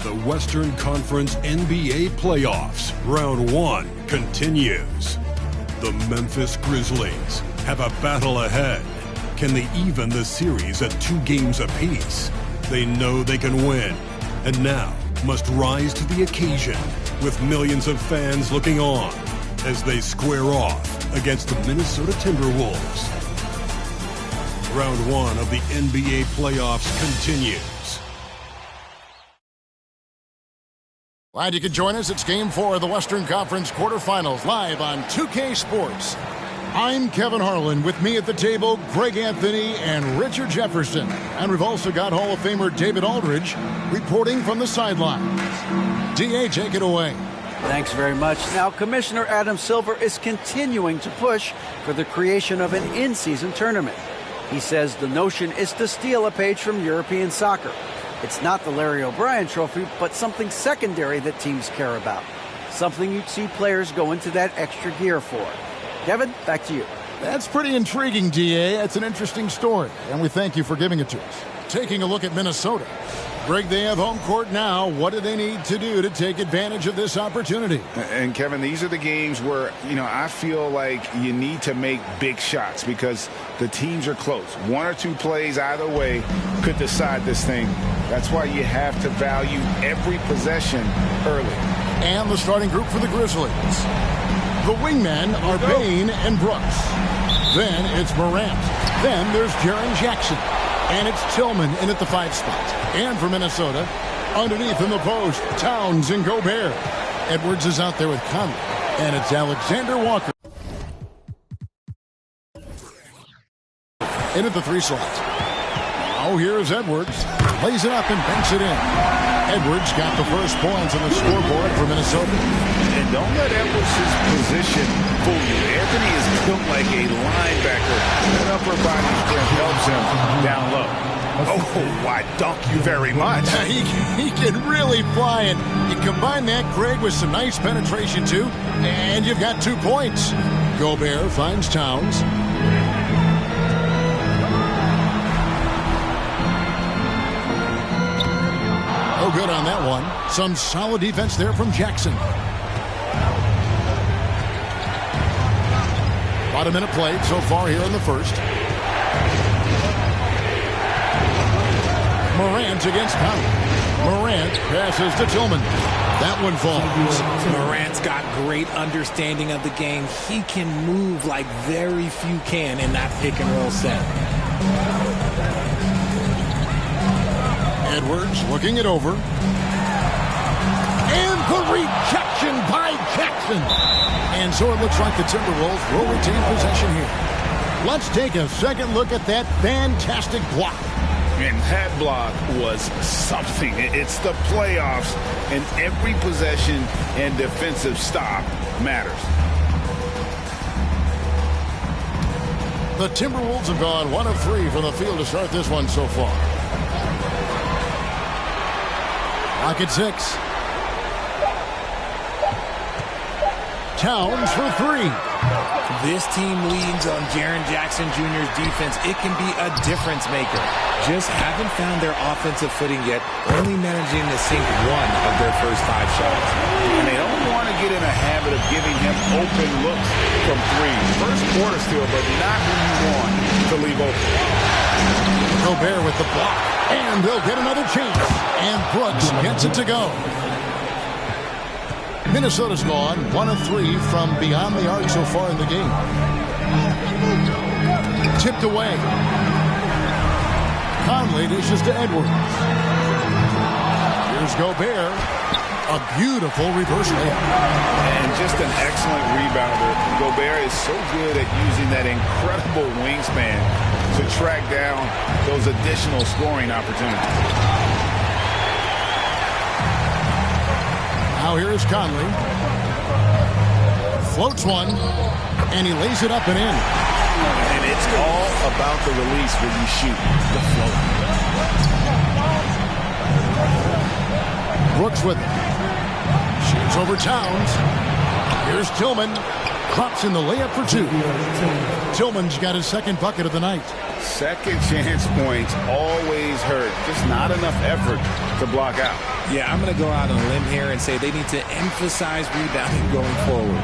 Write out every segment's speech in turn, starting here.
The Western Conference NBA playoffs, round 1 continues. The Memphis Grizzlies have a battle ahead. Can they even the series at 2 games apiece? They know they can win, and now must rise to the occasion with millions of fans looking on as they square off against the Minnesota Timberwolves. Round 1 of the NBA playoffs continues. Glad you could join us. It's Game 4 of the Western Conference quarterfinals, live on 2K Sports. I'm Kevin Harlan. With me at the table, Greg Anthony and Richard Jefferson. And we've also got Hall of Famer David Aldridge reporting from the sidelines. D.A., take it away. Thanks very much. Now, Commissioner Adam Silver is continuing to push for the creation of an in-season tournament. He says the notion is to steal a page from European soccer. It's not the Larry O'Brien Trophy, but something secondary that teams care about. Something you'd see players go into that extra gear for. Kevin, back to you. That's pretty intriguing, D.A. That's an interesting story, and we thank you for giving it to us. Taking a look at Minnesota. Greg, they have home court now. What do they need to do to take advantage of this opportunity? And, Kevin, these are the games where, I feel like you need to make big shots because the teams are close. 1 or 2 plays either way could decide this thing. That's why you have to value every possession early. And the starting group for the Grizzlies. The wingmen are Bain and Brooks. Then it's Morant. Then there's Jaren Jackson. And it's Tillman in at the 5 spot. And for Minnesota, underneath in the post, Towns and Gobert. Edwards is out there with Conley. And it's Alexander Walker in at the 3 slot. Now here's Edwards. Plays it up and banks it in. Edwards got the first points on the scoreboard for Minnesota. And don't let Edwards' position fool you. Anthony is built like a linebacker. That upper body strength helps him down low. Oh, I dunk you very much. He can really fly it. You combine that, Greg, with some nice penetration, too, and you've got 2 points. Gobert finds Towns. Oh, good on that one. Some solid defense there from Jackson. About a minute played so far here in the first. Morant against Conley. Morant passes to Tillman. That one falls. Morant's got great understanding of the game. He can move like very few can in that pick-and-roll set. Edwards looking it over. And the rejection by Jackson. And so it looks like the Timberwolves will retain possession here. Let's take a second look at that fantastic block. And that block was something. It's the playoffs, and every possession and defensive stop matters. The Timberwolves have gone 1 of 3 from the field to start this one so far. Lock at 6. Towns for 3. This team leans on Jaren Jackson Jr.'s defense. It can be a difference maker. Just haven't found their offensive footing yet, only managing to sink 1 of their first 5 shots. And they don't want to get in a habit of giving him open looks from 3. First quarter still, but not when you want to leave open. Gobert with the block. And they'll get another chance. And Brooks gets it to go. Minnesota's gone 1 of 3 from beyond the arc so far in the game. Tipped away. Conley dishes to Edwards. Here's Gobert. A beautiful reverse layup. And just an excellent rebounder. Gobert is so good at using that incredible wingspan to track down those additional scoring opportunities. Now here's Conley. Floats one, and he lays it up and in. And it's all about the release when you shoot the float. Brooks with it. Shoots over Towns. Here's Tillman. Drops in the layup for 2. Tillman's got his second bucket of the night. Second chance points always hurt. Just not enough effort to block out. Yeah, I'm going to go out on a limb here and say they need to emphasize rebounding going forward.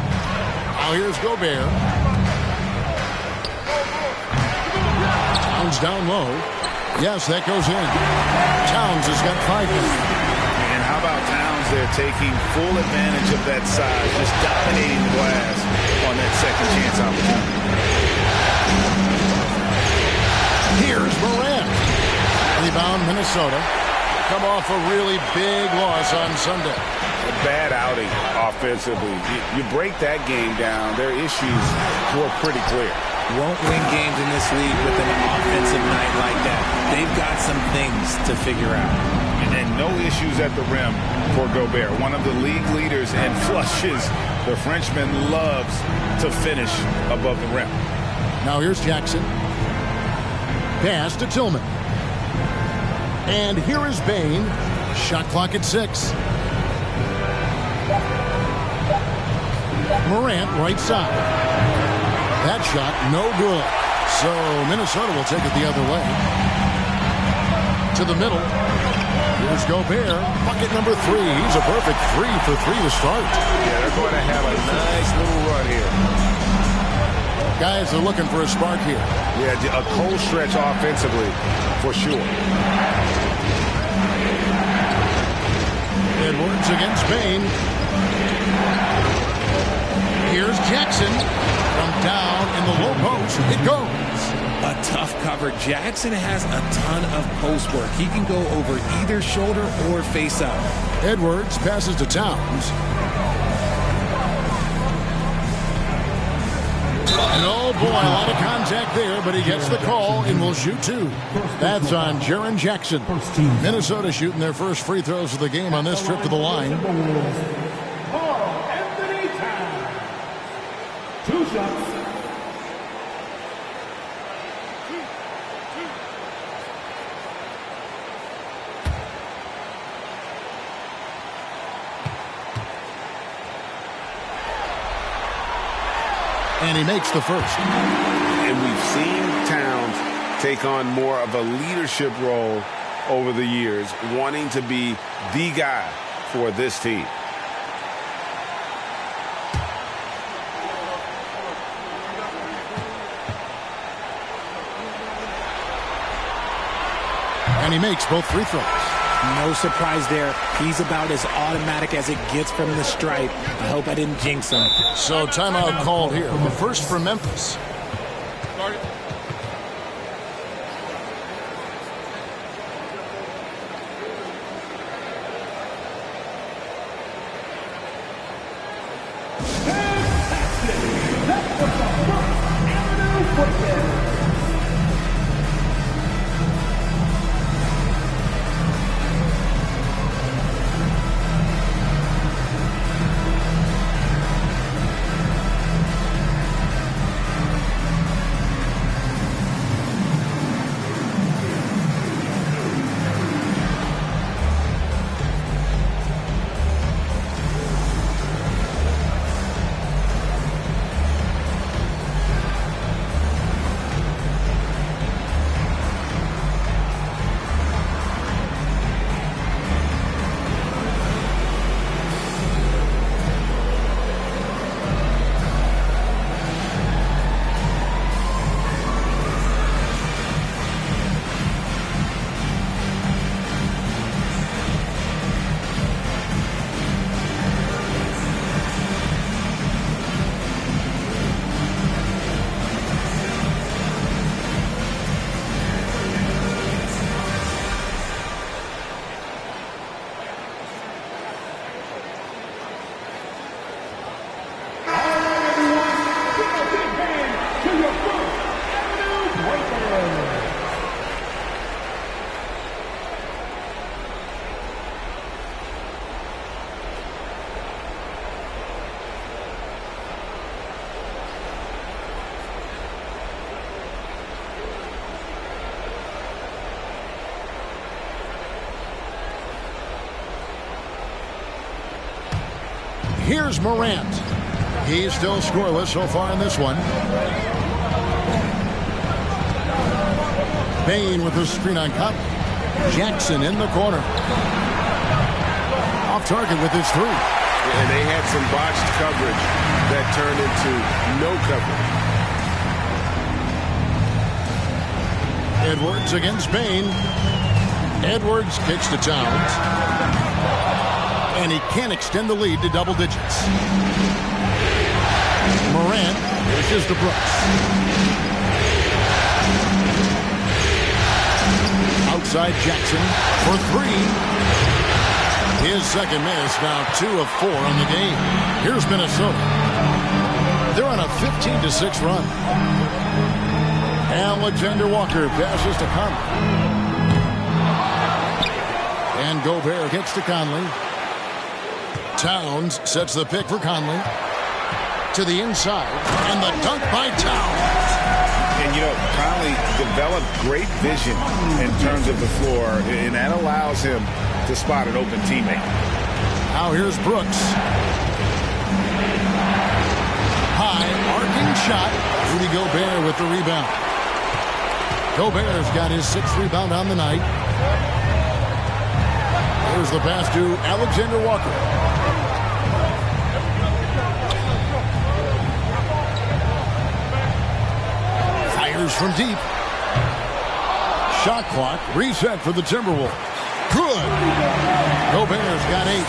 Now here's Gobert. Towns down low. Yes, that goes in. Towns has got 5 now. And how about Towns there taking full advantage of that size, just dominating the glass on that second chance opportunity. Here's Morant. Rebound Minnesota. Come off a really big loss on Sunday. A bad outing offensively. You break that game down, their issues were pretty clear. Won't win games in this league with an offensive night like that. They've got some things to figure out. And no issues at the rim for Gobert. One of the league leaders in flushes. The Frenchman loves to finish above the rim. Now here's Jackson. Pass to Tillman. And here is Bane. Shot clock at 6. Morant right side. That shot no good. So Minnesota will take it the other way. To the middle. Here's Gobert. Bucket number 3. He's a perfect 3 for 3 to start. Yeah, they're going to have a nice little run here. Guys are looking for a spark here. Yeah, a cold stretch offensively for sure. Edwards against Bane. Here's Jackson. From down in the low post. It goes. A tough cover. Jackson has a ton of post work. He can go over either shoulder or face up. Edwards passes to Towns. And oh boy, a lot of contact there, but he gets the call and will shoot 2. That's on Jaren Jackson. Minnesota shooting their first free throws of the game on this trip to the line. And he makes the first. And we've seen Towns take on more of a leadership role over the years, wanting to be the guy for this team. And he makes both free throws. No surprise there. He's about as automatic as it gets from the stripe. I hope I didn't jinx him. So timeout called here. The first for Memphis. Here's Morant. He's still scoreless so far in this one. Bain with the screen on Conley. Jackson in the corner. Off target with his three. And they had some botched coverage that turned into no coverage. Edwards against Bain. Edwards kicks to Towns. And he can't extend the lead to double digits. Morant pushes to Brooks. Outside Jackson for three. His second miss, now 2 of 4 on the game. Here's Minnesota. They're on a 15-6 run. Alexander Walker passes to Conley. And Gobert gets to Conley. Towns sets the pick for Conley. To the inside. And the dunk by Towns. And, you know, Conley developed great vision in terms of the floor, and that allows him to spot an open teammate. Now here's Brooks. High, arcing shot. Rudy Gobert with the rebound. Gobert's got his 6th rebound on the night. Here's the pass to Alexander Walker. Fires from deep. Shot clock reset for the Timberwolves. Good. Gobert's got 8.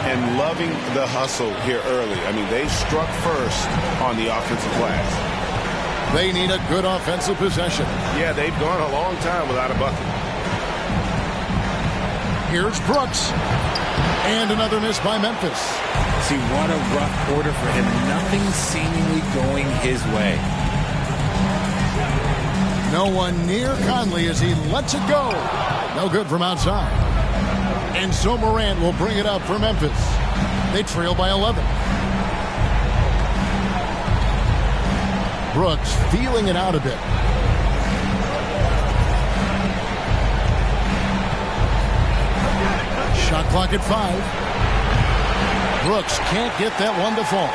And loving the hustle here early. I mean, they struck first on the offensive glass. They need a good offensive possession. Yeah, they've gone a long time without a bucket. Here's Brooks. And another miss by Memphis. See, what a rough quarter for him. Nothing seemingly going his way. No one near Conley as he lets it go. No good from outside. And so Morant will bring it up for Memphis. They trail by 11. Brooks feeling it out a bit. Shot clock at 5. Brooks can't get that one to fall.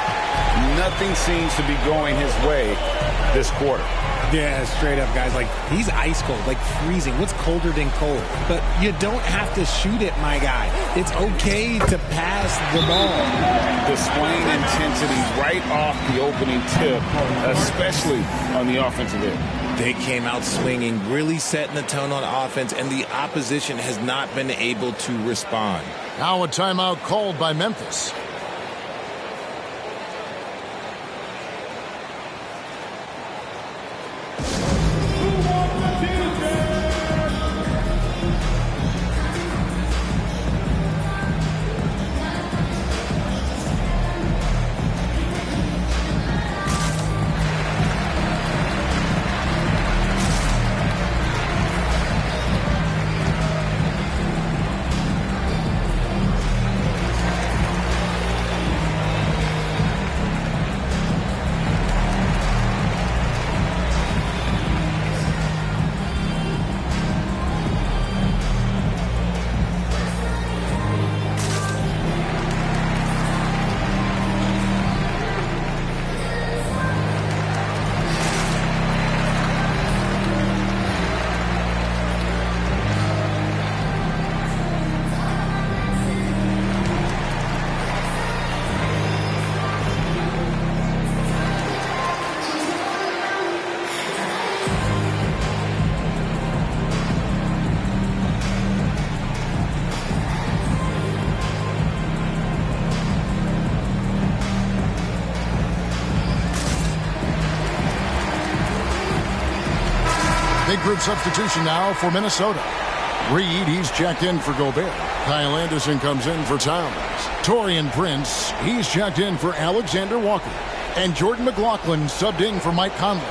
Nothing seems to be going his way this quarter. Yeah, straight up, guys. Like, he's ice cold, like freezing. What's colder than cold? But you don't have to shoot it, my guy. It's okay to pass the ball. Displaying intensity right off the opening tip, especially on the offensive end. They came out swinging, really setting the tone on offense, and the opposition has not been able to respond. Now a timeout called by Memphis. Big group substitution now for Minnesota. Reed, he's checked in for Gobert. Kyle Anderson comes in for Towns. Taurean Prince, he's checked in for Alexander Walker. And Jordan McLaughlin subbed in for Mike Conley.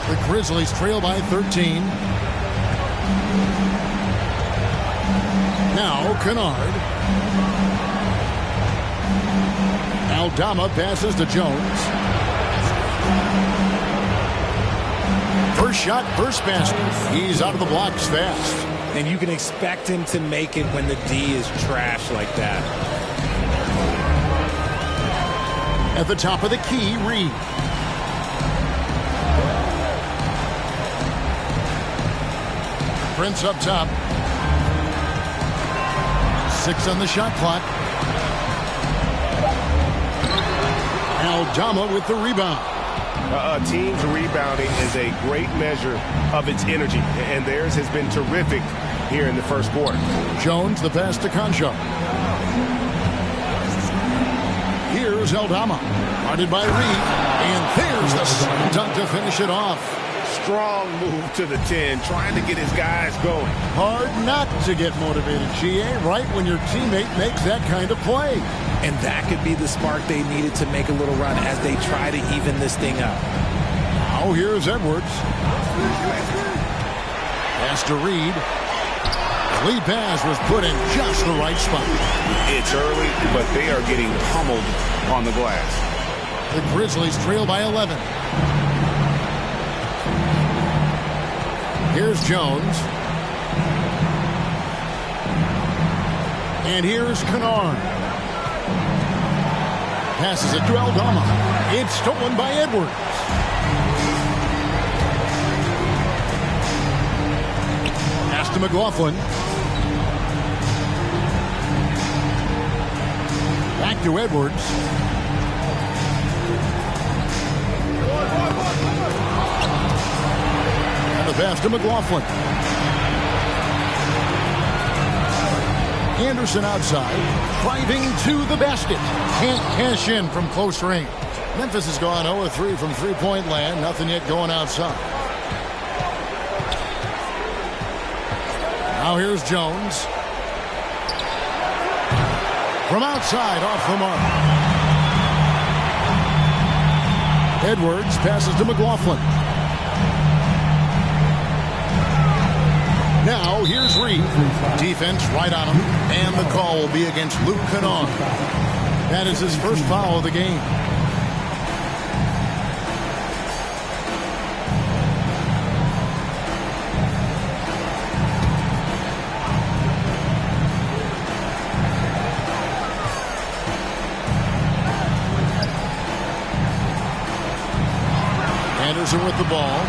The Grizzlies trail by 13. Now Kennard. Aldama passes to Jones. First shot, first basket. He's out of the blocks fast. And you can expect him to make it when the D is trash like that. At the top of the key, Reed. Prince up top. 6 on the shot clock. Aldama with the rebound. A team's rebounding is a great measure of its energy, and theirs has been terrific here in the first quarter. Jones, the pass to Concho. Here's Aldama. Guarded by Reed. And there's the slam dunk to finish it off. Strong move to the 10, trying to get his guys going. Hard not to get motivated, GA, right when your teammate makes that kind of play. And that could be the spark they needed to make a little run as they try to even this thing up. Now here's Edwards. Pass to Reed. The lead pass was put in just the right spot. It's early, but they are getting pummeled on the glass. The Grizzlies trail by 11. Here's Jones. And here's Kennard. Passes it to Aldama. It's stolen by Edwards. Pass to McLaughlin. Back to Edwards. And the pass to McLaughlin. Anderson outside, driving to the basket. Can't cash in from close range. Memphis has gone 0-3 from three-point land. Nothing yet going outside. Now here's Jones. From outside, off the mark. Edwards passes to McLaughlin. Now, here's Reed. Defense right on him. And the call will be against Luke Kennard. That is his first foul of the game. Anderson with the ball.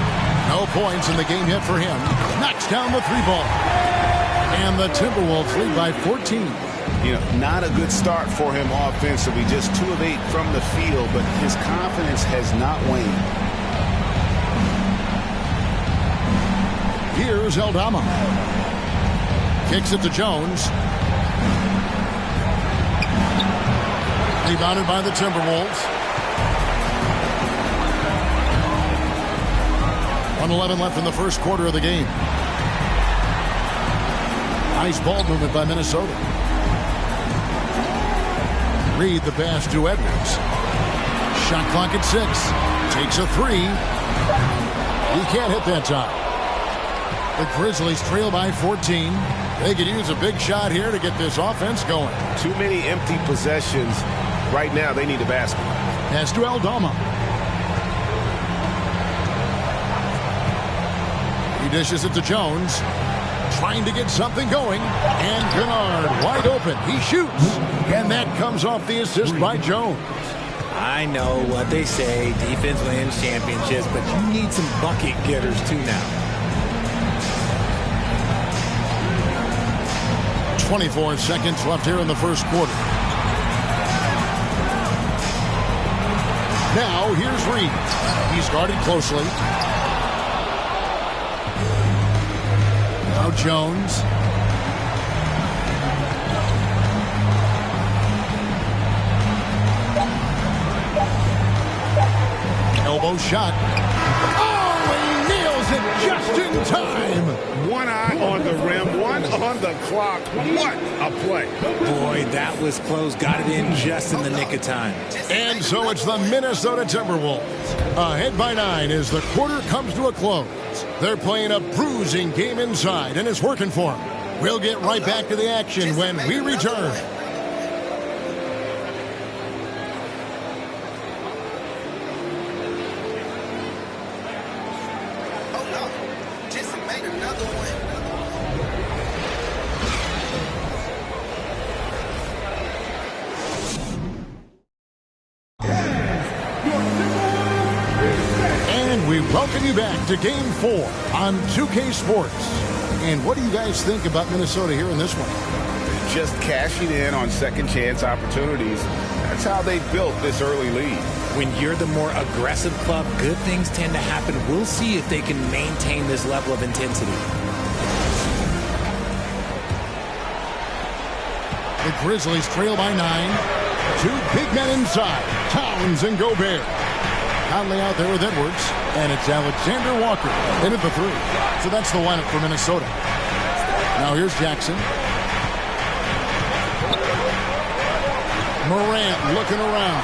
No points in the game yet for him. Knocks down the 3-ball. And the Timberwolves lead by 14. You know, not a good start for him offensively. Just 2 of 8 from the field, but his confidence has not waned. Here's Aldama. Kicks it to Jones. Rebounded by the Timberwolves. 1:11 left in the first quarter of the game. Nice ball movement by Minnesota. Reed the pass to Edwards. Shot clock at 6. Takes a 3. He can't hit that time. The Grizzlies trail by 14. They could use a big shot here to get this offense going. Too many empty possessions. Right now, they need a basket. Pass to Aldama. He dishes it to Jones. Trying to get something going. And Kennard wide open. He shoots. And that comes off the assist by Jones. I know what they say. Defense wins championships. But you need some bucket getters too now. 24 seconds left here in the first quarter. Now here's Reed. He's guarded closely. Now Jones. Elbow shot. Oh, he nails it just in time. One eye on the rim, one on the clock. What a play. Boy, that was close. Got it in just in the nick of time. And so it's the Minnesota Timberwolves. Ahead by 9 as the quarter comes to a close. They're playing a bruising game inside, and it's working for them. We'll get right back to the action when we return. And we welcome you back to Game 4 on 2K Sports. And what do you guys think about Minnesota here in this one? Just cashing in on second chance opportunities. That's how they built this early lead. When you're the more aggressive club, good things tend to happen. We'll see if they can maintain this level of intensity. The Grizzlies trail by 9. Two big men inside, Towns and Gobert. Conley out there with Edwards, and it's Alexander Walker in at the 3. So that's the lineup for Minnesota. Now here's Jackson. Morant looking around.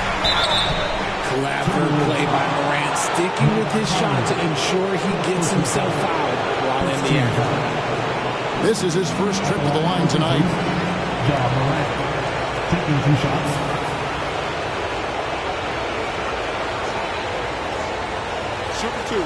Clever play by Morant, sticking with his shot to ensure he gets himself fouled while in the air. This is his first trip to the line tonight. Morant taking 2 shots. Shooting 2.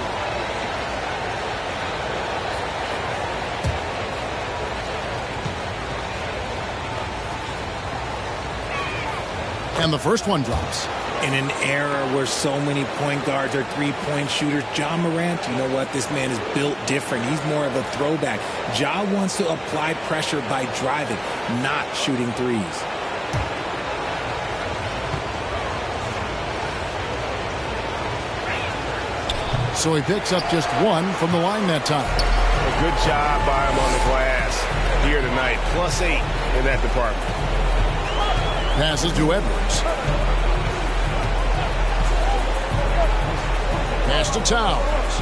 And the first one drops. In an era where so many point guards are three-point shooters, Ja Morant, you know what? This man is built different. He's more of a throwback. Ja wants to apply pressure by driving, not shooting threes. So he picks up just 1 from the line that time. A good job by him on the glass here tonight. +8 in that department. Passes to Edwards. Pass to Towns.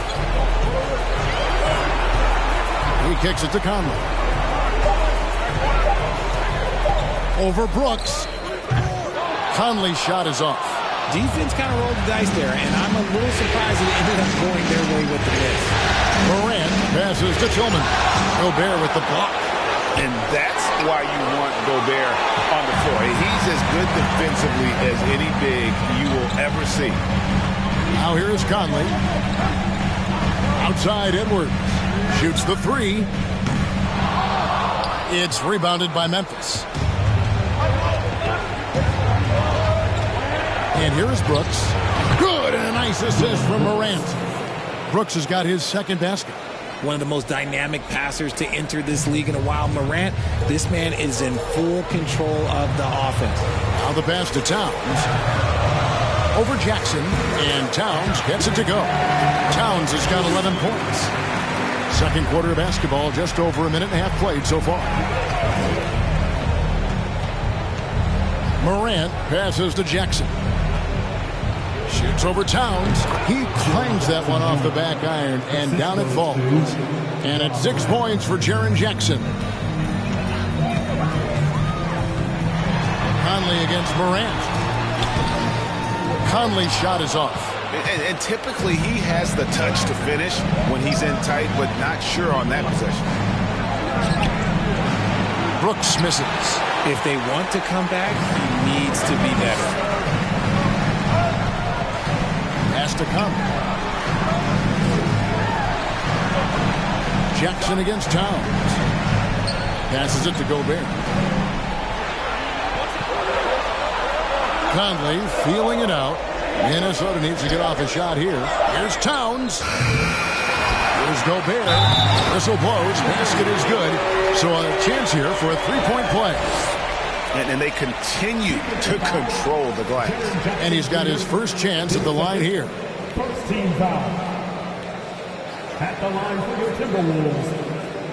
He kicks it to Conley. Over Brooks. Conley's shot is off. Defense kind of rolled the dice there, and I'm a little surprised it ended up going their way with the miss. Morant passes to Tillman. Gobert with the block. And that's why you want Gobert on the floor. He's as good defensively as any big you will ever see. Now here is Conley. Outside Edwards. Shoots the 3. It's rebounded by Memphis. And here is Brooks. Good, and a nice assist from Morant. Brooks has got his second basket. One of the most dynamic passers to enter this league in a while. Morant, this man is in full control of the offense. Now the pass to Towns. Over Jackson, and Towns gets it to go. Towns has got 11 points. Second quarter of basketball, just over a minute and a half played so far. Morant passes to Jackson. Shoots over Towns. He clangs that one off the back iron, and down it falls. And it's 6 points for Jaren Jackson. Conley against Morant. Conley's shot is off. And typically he has the touch to finish when he's in tight, but not sure on that possession. Brooks misses. If they want to come back, he needs to be better. Has to come. Jackson against Towns. Passes it to Gobert. Conley feeling it out. Minnesota needs to get off a shot here. Here's Towns. Here's Gobert. Whistle blows. Basket is good. So a chance here for a three-point play. And they continue to control the glass. And he's got his first chance at the line here. First team foul. At the line for your Timberwolves,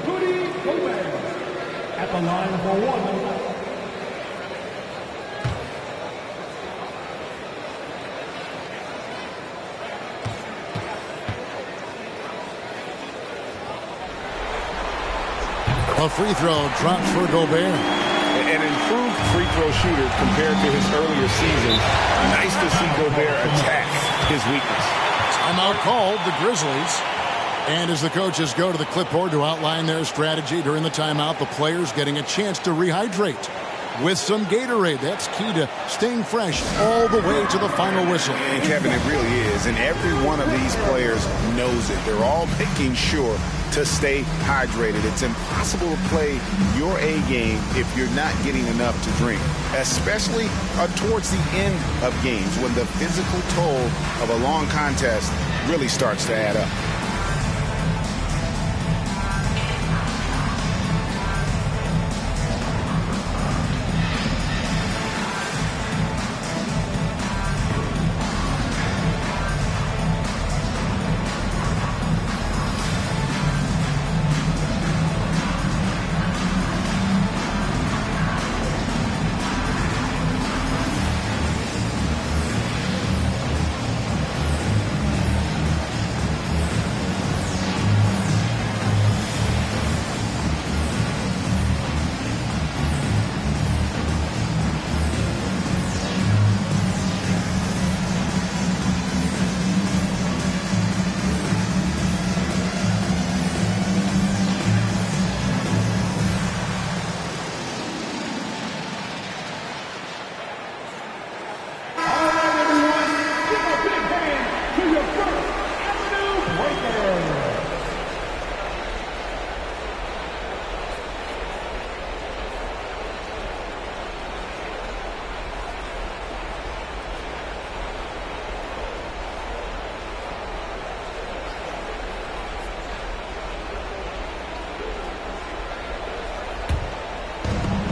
Rudy Gobert. At the line for 1. A free throw drops for Gobert. An improved free throw shooter compared to his earlier season. Nice to see Gobert attack his weakness. Timeout called, the Grizzlies. And as the coaches go to the clipboard to outline their strategy during the timeout, the players getting a chance to rehydrate with some Gatorade. That's key to staying fresh all the way to the final whistle. And Kevin, it really is. And every one of these players knows it. They're all making sure to stay hydrated. It's impossible to play your A game if you're not getting enough to drink, especially towards the end of games when the physical toll of a long contest really starts to add up.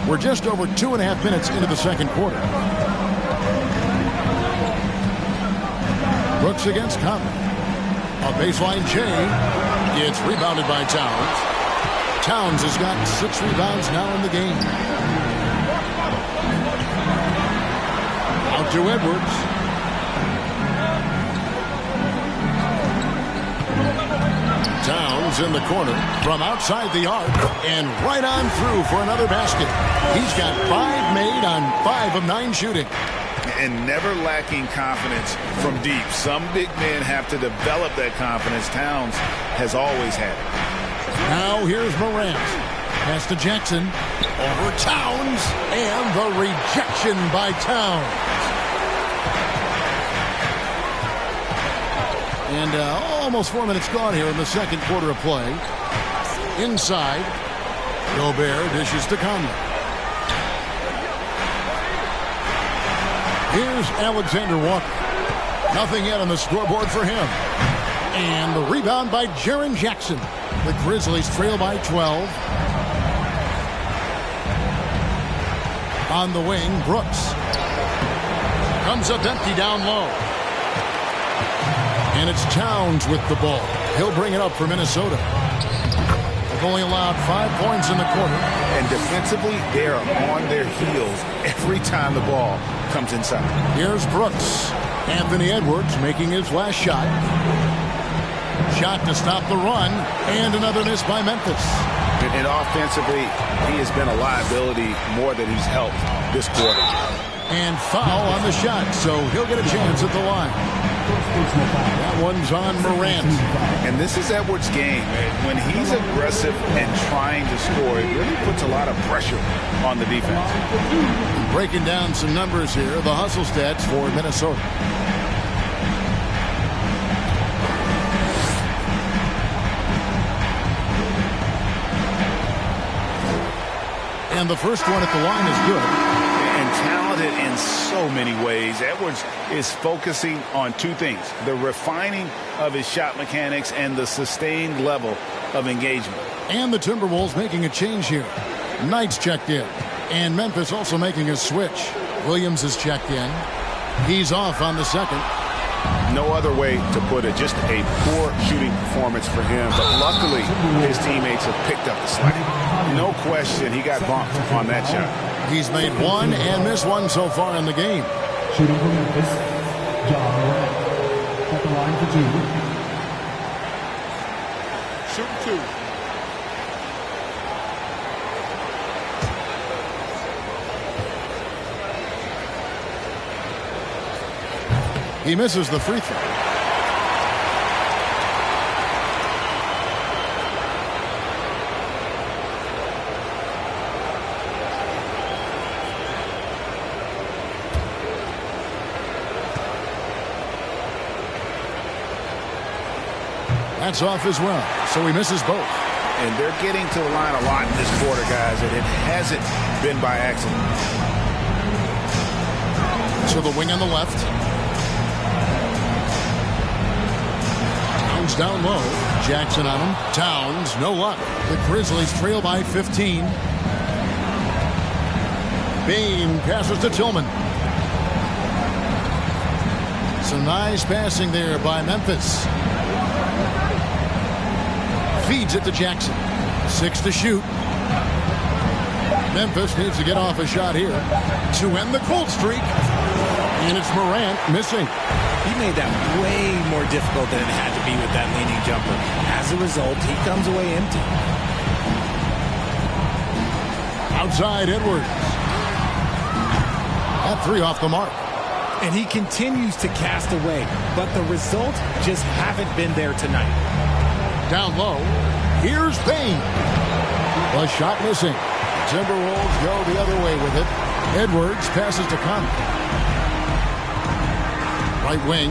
We're just over 2.5 minutes into the second quarter. Brooks against Conley. A baseline J. It's rebounded by Towns. Towns has got 6 rebounds now in the game. Out to Edwards. Towns in the corner from outside the arc and right on through for another basket. He's got 5 made on 5 of 9 shooting. And never lacking confidence from deep. Some big men have to develop that confidence. Towns has always had it. Now here's Morant. Pass to Jackson. Over Towns. And the rejection by Towns. And almost 4 minutes gone here in the second quarter of play. Inside. Gobert dishes to Conley. Here's Alexander Walker. Nothing yet on the scoreboard for him. And the rebound by Jaren Jackson. The Grizzlies trail by 12. On the wing, Brooks. Comes up empty down low. And it's Towns with the ball. He'll bring it up for Minnesota. They've only allowed 5 points in the quarter. And defensively, they are on their heels every time the ball comes inside. Here's Brooks. Anthony Edwards making his last shot. Shot to stop the run. And another miss by Memphis. And offensively, he has been a liability more than he's helped this quarter. And foul on the shot, so he'll get a chance at the line. That one's on Morant. And this is Edwards' game. When he's aggressive and trying to score, it really puts a lot of pressure on the defense. Breaking down some numbers here, the hustle stats for Minnesota. And the first one at the line is good. And talented in so many ways. Edwards is focusing on 2 things: the refining of his shot mechanics and the sustained level of engagement. And the Timberwolves making a change here. Knight's checked in. And Memphis also making a switch. Williams is checked in. He's off on the second. No other way to put it. Just a poor shooting performance for him. But luckily, his teammates have picked up the slack. No question, he got bumped on that shot. He's made 1 and missed 1 so far in the game. Shooting for Memphis, John Morant. At the line for 2. Shooting 2. He misses the free throw. That's off as well, so he misses both. And they're getting to the line a lot in this quarter, guys, and it hasn't been by accident. To the wing on the left. Towns down low. Jackson on him. Towns, no luck. The Grizzlies trail by 15. Bain passes to Tillman. Some nice passing there by Memphis. Feeds it to Jackson. 6 to shoot. Memphis needs to get off a shot here to end the cold streak. And it's Morant missing. He made that way more difficult than it had to be with that leaning jumper. As a result, he comes away empty. Outside Edwards. That 3 off the mark. And he continues to cast away, but the results just haven't been there tonight. Down low. Here's Bain. A shot missing. Timberwolves go the other way with it. Edwards passes to Conley. Right wing.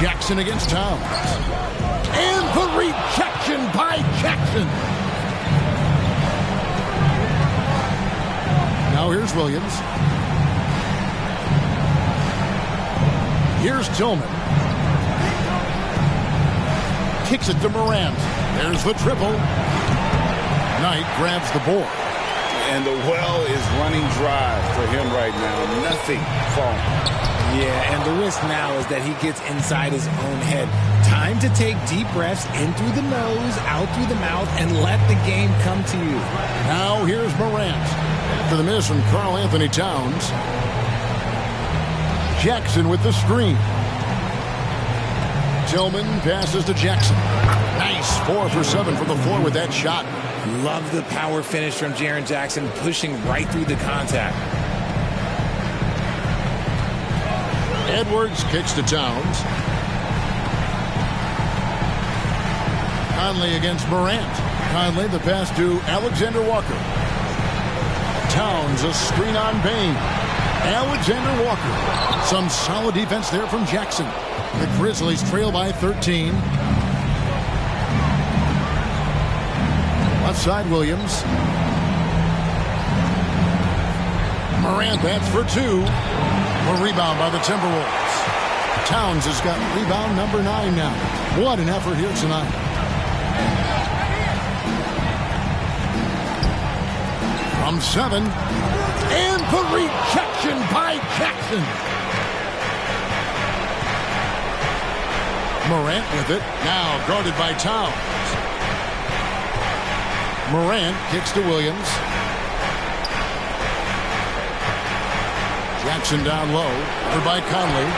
Jackson against Towns. And the rejection by Jackson. Now here's Williams. Here's Tillman. Kicks it to Morant. There's the triple. Knight grabs the board. And the well is running dry for him right now. Nothing falling. Yeah, and the risk now is that he gets inside his own head. Time to take deep breaths in through the nose, out through the mouth, and let the game come to you. Now here's Morant. After the miss from Karl Anthony Towns. Jackson with the screen. Tillman passes to Jackson. Nice 4 for 7 from the floor with that shot. Love the power finish from Jaren Jackson, pushing right through the contact. Edwards kicks to Towns. Conley against Morant. Conley the pass to Alexander Walker. Towns a screen on Bain. Alexander Walker. Some solid defense there from Jackson. The Grizzlies trail by 13. Left side Williams. Morant bats for 2. A rebound by the Timberwolves. Towns has got rebound number 9 now. What an effort here tonight. From 7. And the rejection by Jackson. Morant with it. Now guarded by Towns. Morant kicks to Williams. Jackson down low. Over by Conley.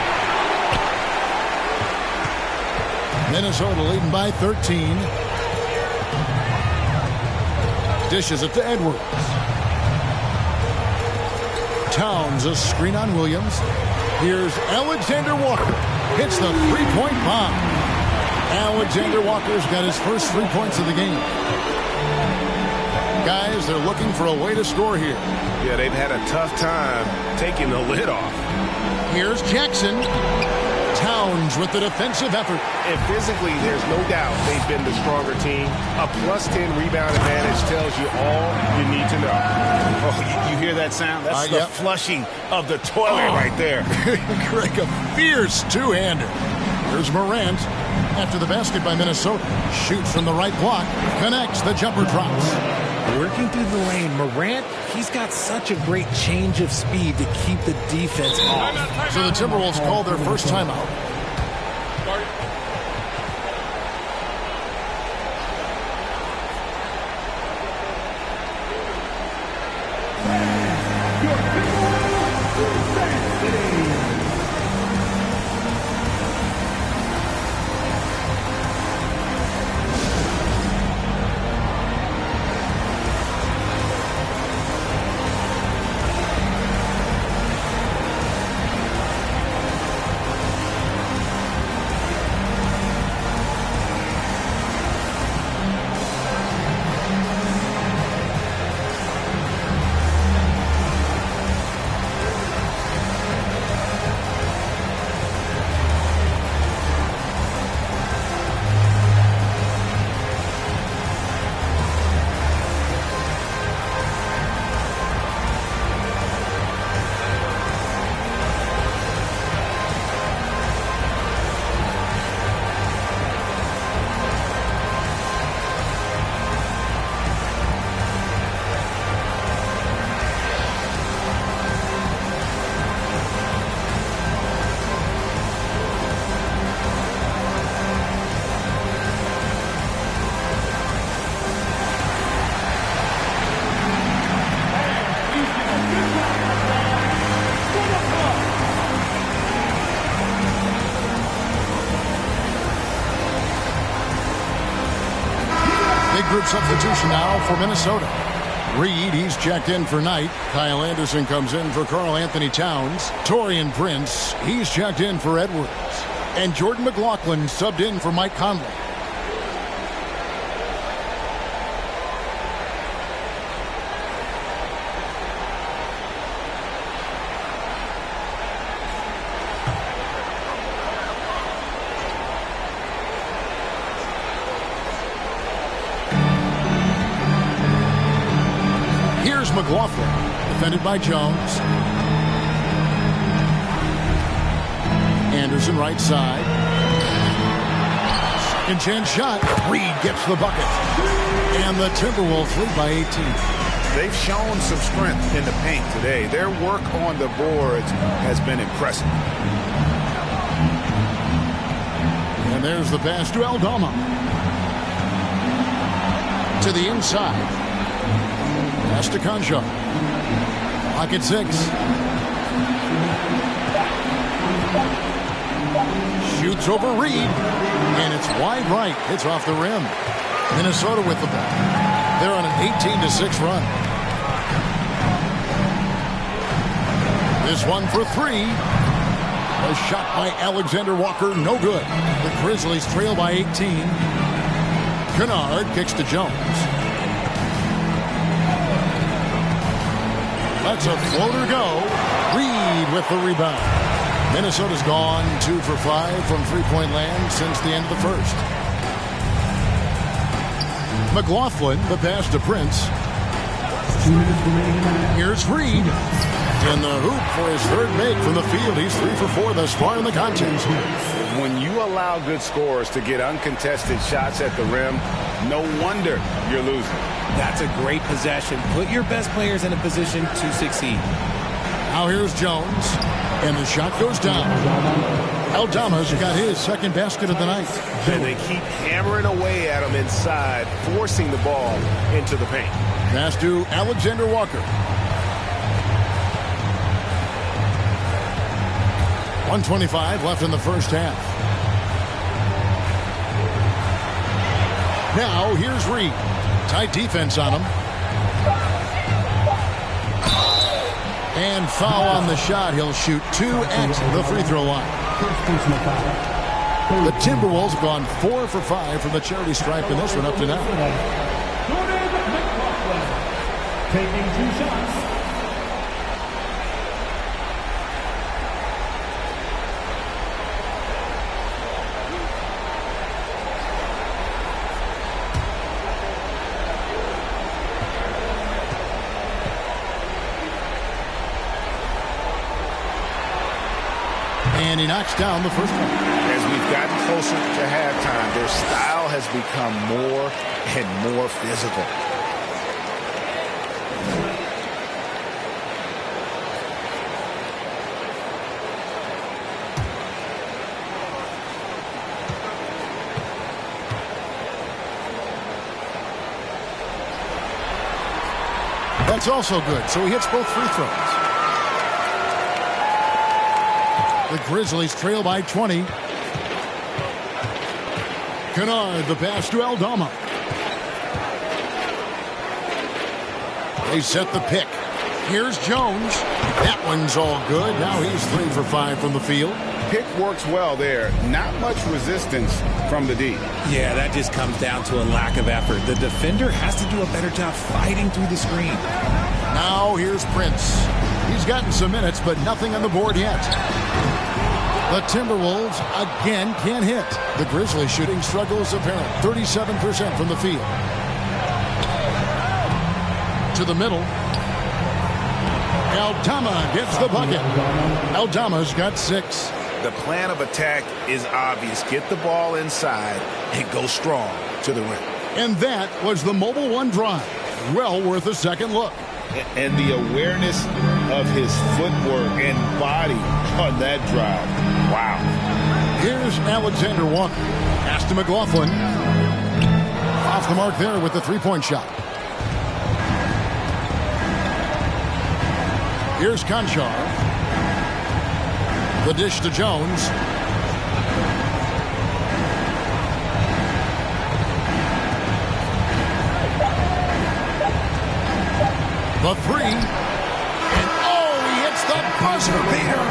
Minnesota leading by 13. Dishes it to Edwards. Towns a screen on Williams. Here's Alexander Walker. Hits the three-point bomb. Alexander Walker's got his first 3 points of the game. Guys, they're looking for a way to score here. Yeah, they've had a tough time taking the lid off. Here's Jackson. Towns with the defensive effort. And physically, there's no doubt they've been the stronger team. A +10 rebound advantage tells you all you need to know. Oh, you hear that sound? That's the flushing of the toilet right there. Greg, a fierce two-hander. Here's Morant. After the basket by Minnesota. Shoots from the right block. Connects. The jumper drops. Working through the lane, Morant, he's got such a great change of speed to keep the defense off. So the Timberwolves call their first timeout. Big group substitution now for Minnesota. Reed, he's checked in for Knight. Kyle Anderson comes in for Karl Anthony Towns. Taurean Prince, he's checked in for Edwards. And Jordan McLaughlin subbed in for Mike Conley. Here's McLaughlin, defended by Jones. Anderson right side. Second chance shot. Reed gets the bucket. And the Timberwolves lead by 18. They've shown some strength in the paint today. Their work on the boards has been impressive. And there's the pass to Aldama. To the inside. Pass to Conchar. Clock at 6. Shoots over Reed, and it's wide right. It's off the rim. Minnesota with the ball. They're on an 18-6 run. This one for 3. A shot by Alexander Walker, no good. The Grizzlies trail by 18. Kennard kicks to Jones. Lets a floater go. Reed with the rebound. Minnesota's gone 2 for 5 from three-point land since the end of the first. McLaughlin, the pass to Prince. Here's Reed. In the hoop for his third make from the field. He's 3 for 4 thus far in the contest. When you allow good scorers to get uncontested shots at the rim, no wonder you're losing. That's a great possession. Put your best players in a position to succeed. Now here's Jones. And the shot goes down. Aldama's got his second basket of the night. And they keep hammering away at him inside, forcing the ball into the paint. Pass to Alexander Walker. 1:25 left in the first half. Now here's Reed. Tight defense on him. And foul on the shot. He'll shoot 2 at the free throw line. The Timberwolves have gone 4 for 5 from the charity stripe in this one up to now. Taking 2 shots. And he knocks down the first one. As we've gotten closer to halftime, their style has become more and more physical. That's also good. So he hits both free throws. The Grizzlies trail by 20. Kennard, the pass to Aldama. They set the pick. Here's Jones. That one's all good. Now he's 3 for 5 from the field. Pick works well there. Not much resistance from the D. Yeah, that just comes down to a lack of effort. The defender has to do a better job fighting through the screen. Now here's Prince. He's gotten some minutes, but nothing on the board yet. The Timberwolves again can't hit. The Grizzlies shooting struggles apparent. 37% from the field. To the middle. Aldama gets the bucket. Aldama's got 6. The plan of attack is obvious. Get the ball inside and go strong to the rim. And that was the Mobile One drive. Well worth a second look. And the awareness of his footwork and body on that drive. Wow. Here's Alexander Walker. Pass to McLaughlin. Off the mark there with the three-point shot. Here's Conchar. The dish to Jones. The three. And oh, he hits the buzzer beater.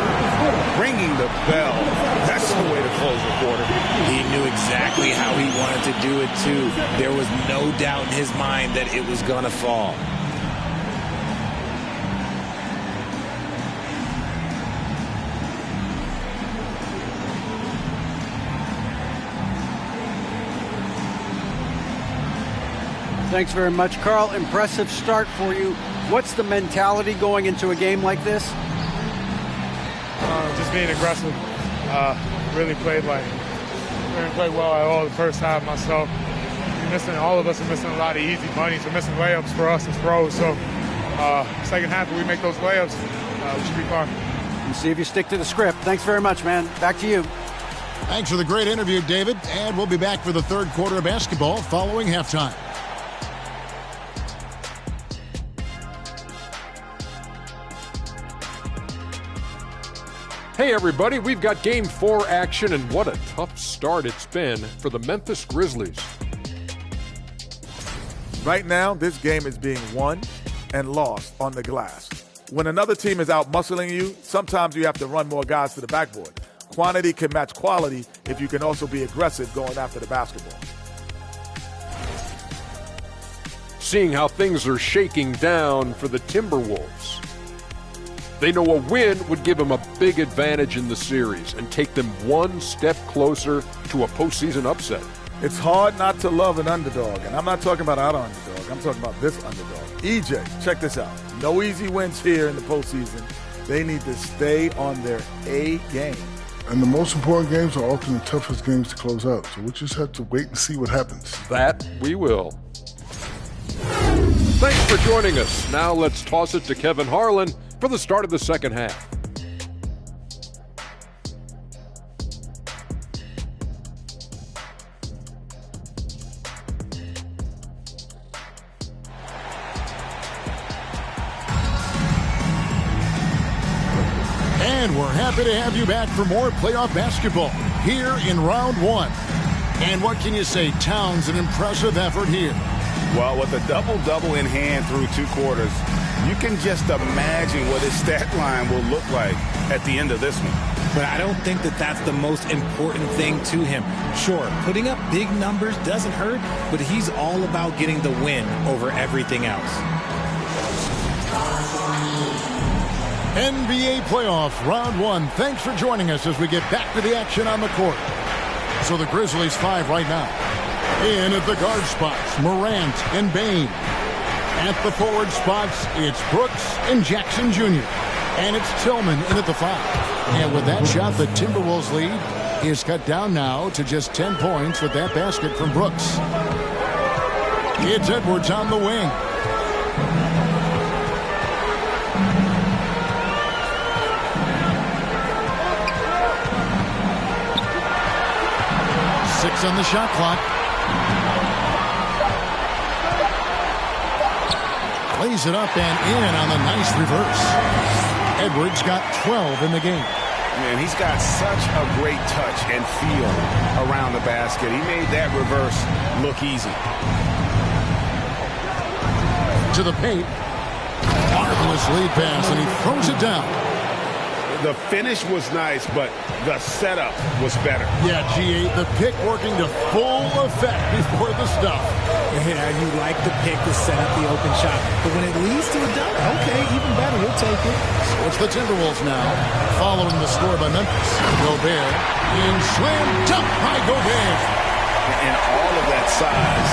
Ringing the bell. That's the way to close the quarter. He knew exactly how he wanted to do it, too. There was no doubt in his mind that it was going to fall. Thanks very much, Carl. Impressive start for you. What's the mentality going into a game like this? Just being aggressive. Really played well at all the first half myself. All of us are missing a lot of easy bunnies. We're missing layups for us as pros. So second half, if we make those layups, we should be fine. And see if you stick to the script. Thanks very much, man. Back to you. Thanks for the great interview, David. And we'll be back for the third quarter of basketball following halftime. Hey everybody, we've got Game 4 action, and what a tough start it's been for the Memphis Grizzlies. Right now, this game is being won and lost on the glass. When another team is out-muscling you, sometimes you have to run more guys to the backboard. Quantity can match quality if you can also be aggressive going after the basketball. Seeing how things are shaking down for the Timberwolves. They know a win would give them a big advantage in the series and take them one step closer to a postseason upset. It's hard not to love an underdog, and I'm not talking about our underdog. I'm talking about this underdog. EJ, check this out. No easy wins here in the postseason. They need to stay on their A game. And the most important games are often the toughest games to close out. So we just have to wait and see what happens. That we will. Thanks for joining us. Now let's toss it to Kevin Harlan for the start of the second half. And we're happy to have you back for more playoff basketball here in round one. And what can you say? Towns, an impressive effort here. Well, with a double-double in hand through two quarters, you can just imagine what his stat line will look like at the end of this one. But I don't think that that's the most important thing to him. Sure, putting up big numbers doesn't hurt, but he's all about getting the win over everything else. NBA playoff round one. Thanks for joining us as we get back to the action on the court. So the Grizzlies 5 right now. In at the guard spots, Morant and Bane. At the forward spots, it's Brooks and Jackson Jr. And it's Tillman in at the 5. And with that shot, the Timberwolves lead is cut down now to just 10 points with that basket from Brooks. It's Edwards on the wing. Six on the shot clock. Lays it up and in on the nice reverse. Edwards got 12 in the game. Man, he's got such a great touch and feel around the basket. He made that reverse look easy. To the paint. Marvelous lead pass, and he throws it down. The finish was nice, but the setup was better. Yeah, G8, the pick working to full effect before the stuff. Yeah, you like the pick to set up the open shot. But when it leads to a dunk, okay, even better, we'll take it. So it's the Timberwolves now, following the score by Memphis. Gobert, in slam dunk by Gobert. And all of that size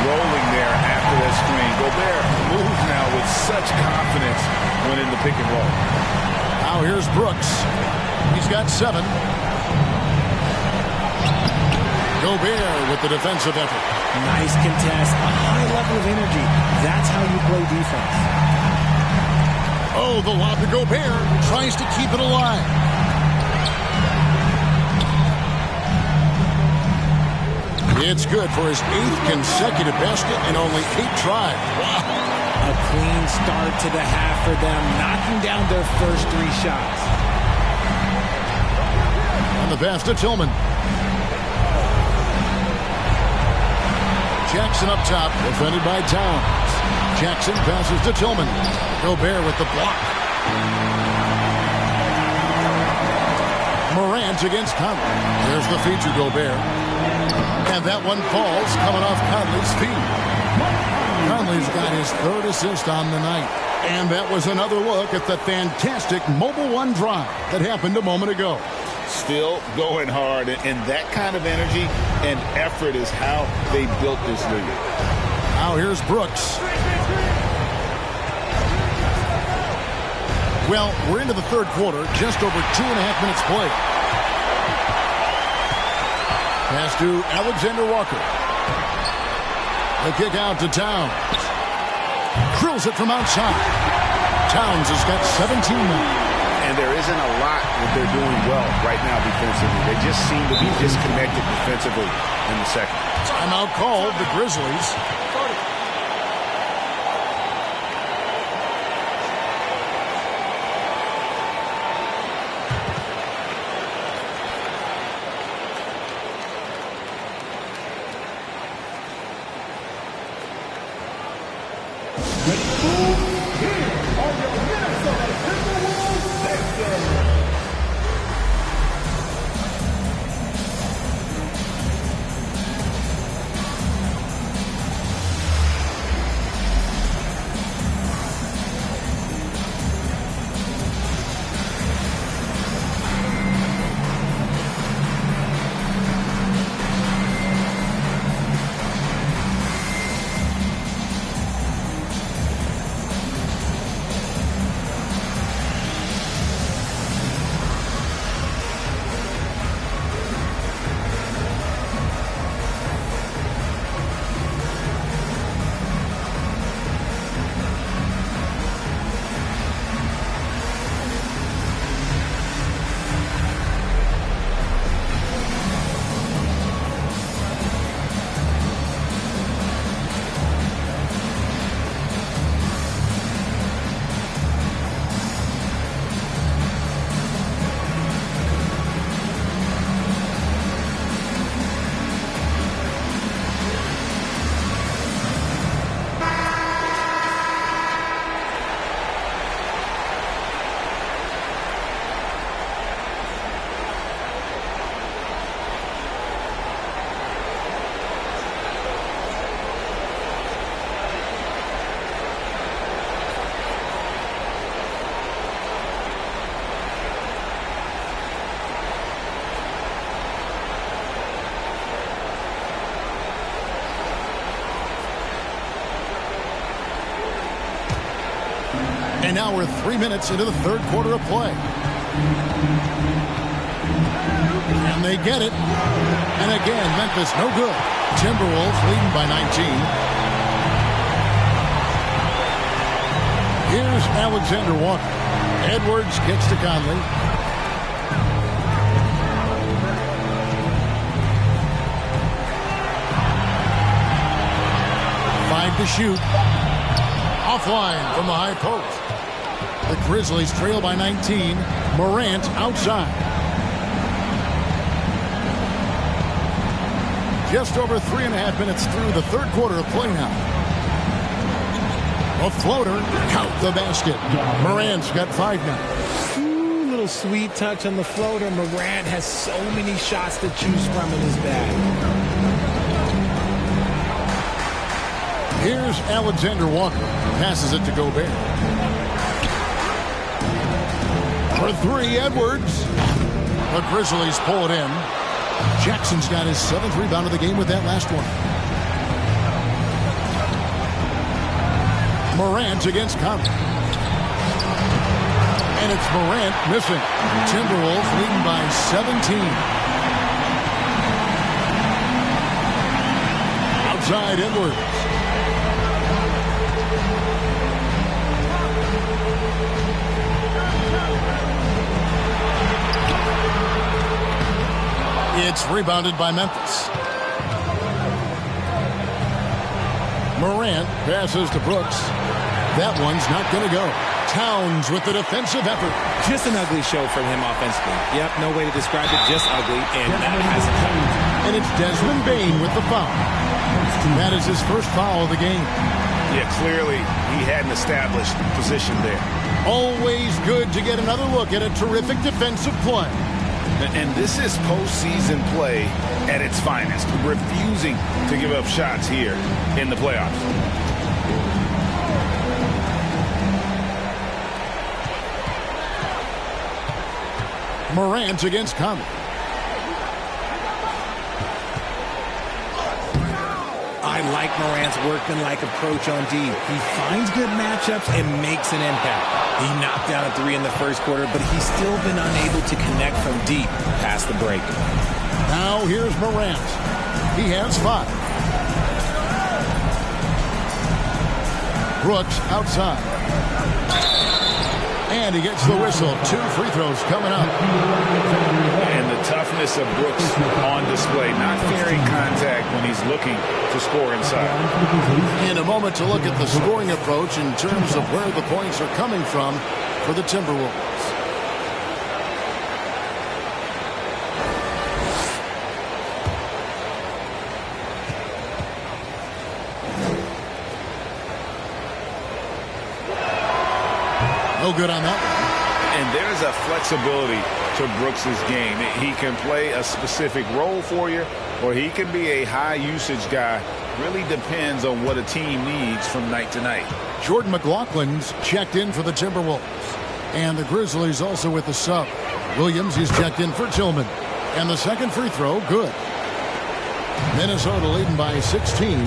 rolling there after that screen. Gobert moves now with such confidence when in the pick and roll. Now here's Brooks. He's got 7. Gobert with the defensive effort. Nice contest, a high level of energy. That's how you play defense. Oh, the lob to Gobert. Tries to keep it alive. It's good for his 8th consecutive basket in only 8 tries. Wow. A clean start to the half for them, knocking down their first 3 shots. And the pass to Tillman. Jackson up top, defended by Towns. Jackson passes to Tillman. Gobert with the block. Morant against Conley. There's the feed to Gobert. And that one falls coming off Conley's feet. Conley's got his third assist on the night. And that was another look at the fantastic Mobile One drive that happened a moment ago. Still going hard, and that kind of energy and effort is how they built this league. Now here's Brooks. Well, we're into the third quarter, just over 2.5 minutes played. Pass to Alexander Walker. The kick out to Towns. Drills it from outside. Towns has got 17 now. And there isn't a lot that they're doing well right now defensively. They just seem to be disconnected defensively in the second. Timeout called, the Grizzlies. And now we're 3 minutes into the third quarter of play. And they get it. And again, Memphis no good. Timberwolves leading by 19. Here's Alexander Walker. Edwards kicks to Conley. Five to shoot. Offline from the high post. The Grizzlies trail by 19. Morant outside. Just over 3.5 minutes through the third quarter of play now. A floater. Count the basket. Morant's got 5 now. Ooh, little sweet touch on the floater. Morant has so many shots to choose from in his bag. Here's Alexander Walker. Passes it to Gobert. For 3, Edwards. The Grizzlies pull it in. Jackson's got his 7th rebound of the game with that last one. Morant against Conley. And it's Morant missing. Timberwolves leading by 17. Outside Edwards. It's rebounded by Memphis. Morant passes to Brooks. That one's not going to go. Towns with the defensive effort. Just an ugly show from him offensively. Yep, no way to describe it. Just ugly, and that hasn't happened. And it's Desmond Bane with the foul. That is his first foul of the game. Yeah, clearly he hadn't established position there. Always good to get another look at a terrific defensive play. And this is postseason play at its finest, refusing to give up shots here in the playoffs. Morant against Conley. I like Morant's workmanlike approach on D. He finds good matchups and makes an impact. He knocked down a 3 in the first quarter, but he's still been unable to connect from deep past the break. Now here's Morant. He has 5. Brooks outside. And he gets the whistle. 2 free throws coming up. And the toughness of Brooks on display, not fearing contact when he's looking to score inside. In a moment to look at the scoring approach in terms of where the points are coming from for the Timberwolves. No good on that one. And there's a flexibility to Brooks's game. He can play a specific role for you, or he can be a high-usage guy. Really depends on what a team needs from night to night. Jordan McLaughlin's checked in for the Timberwolves. And the Grizzlies also with the sub. Williams is checked in for Tillman. And the second free throw, good. Minnesota leading by 16.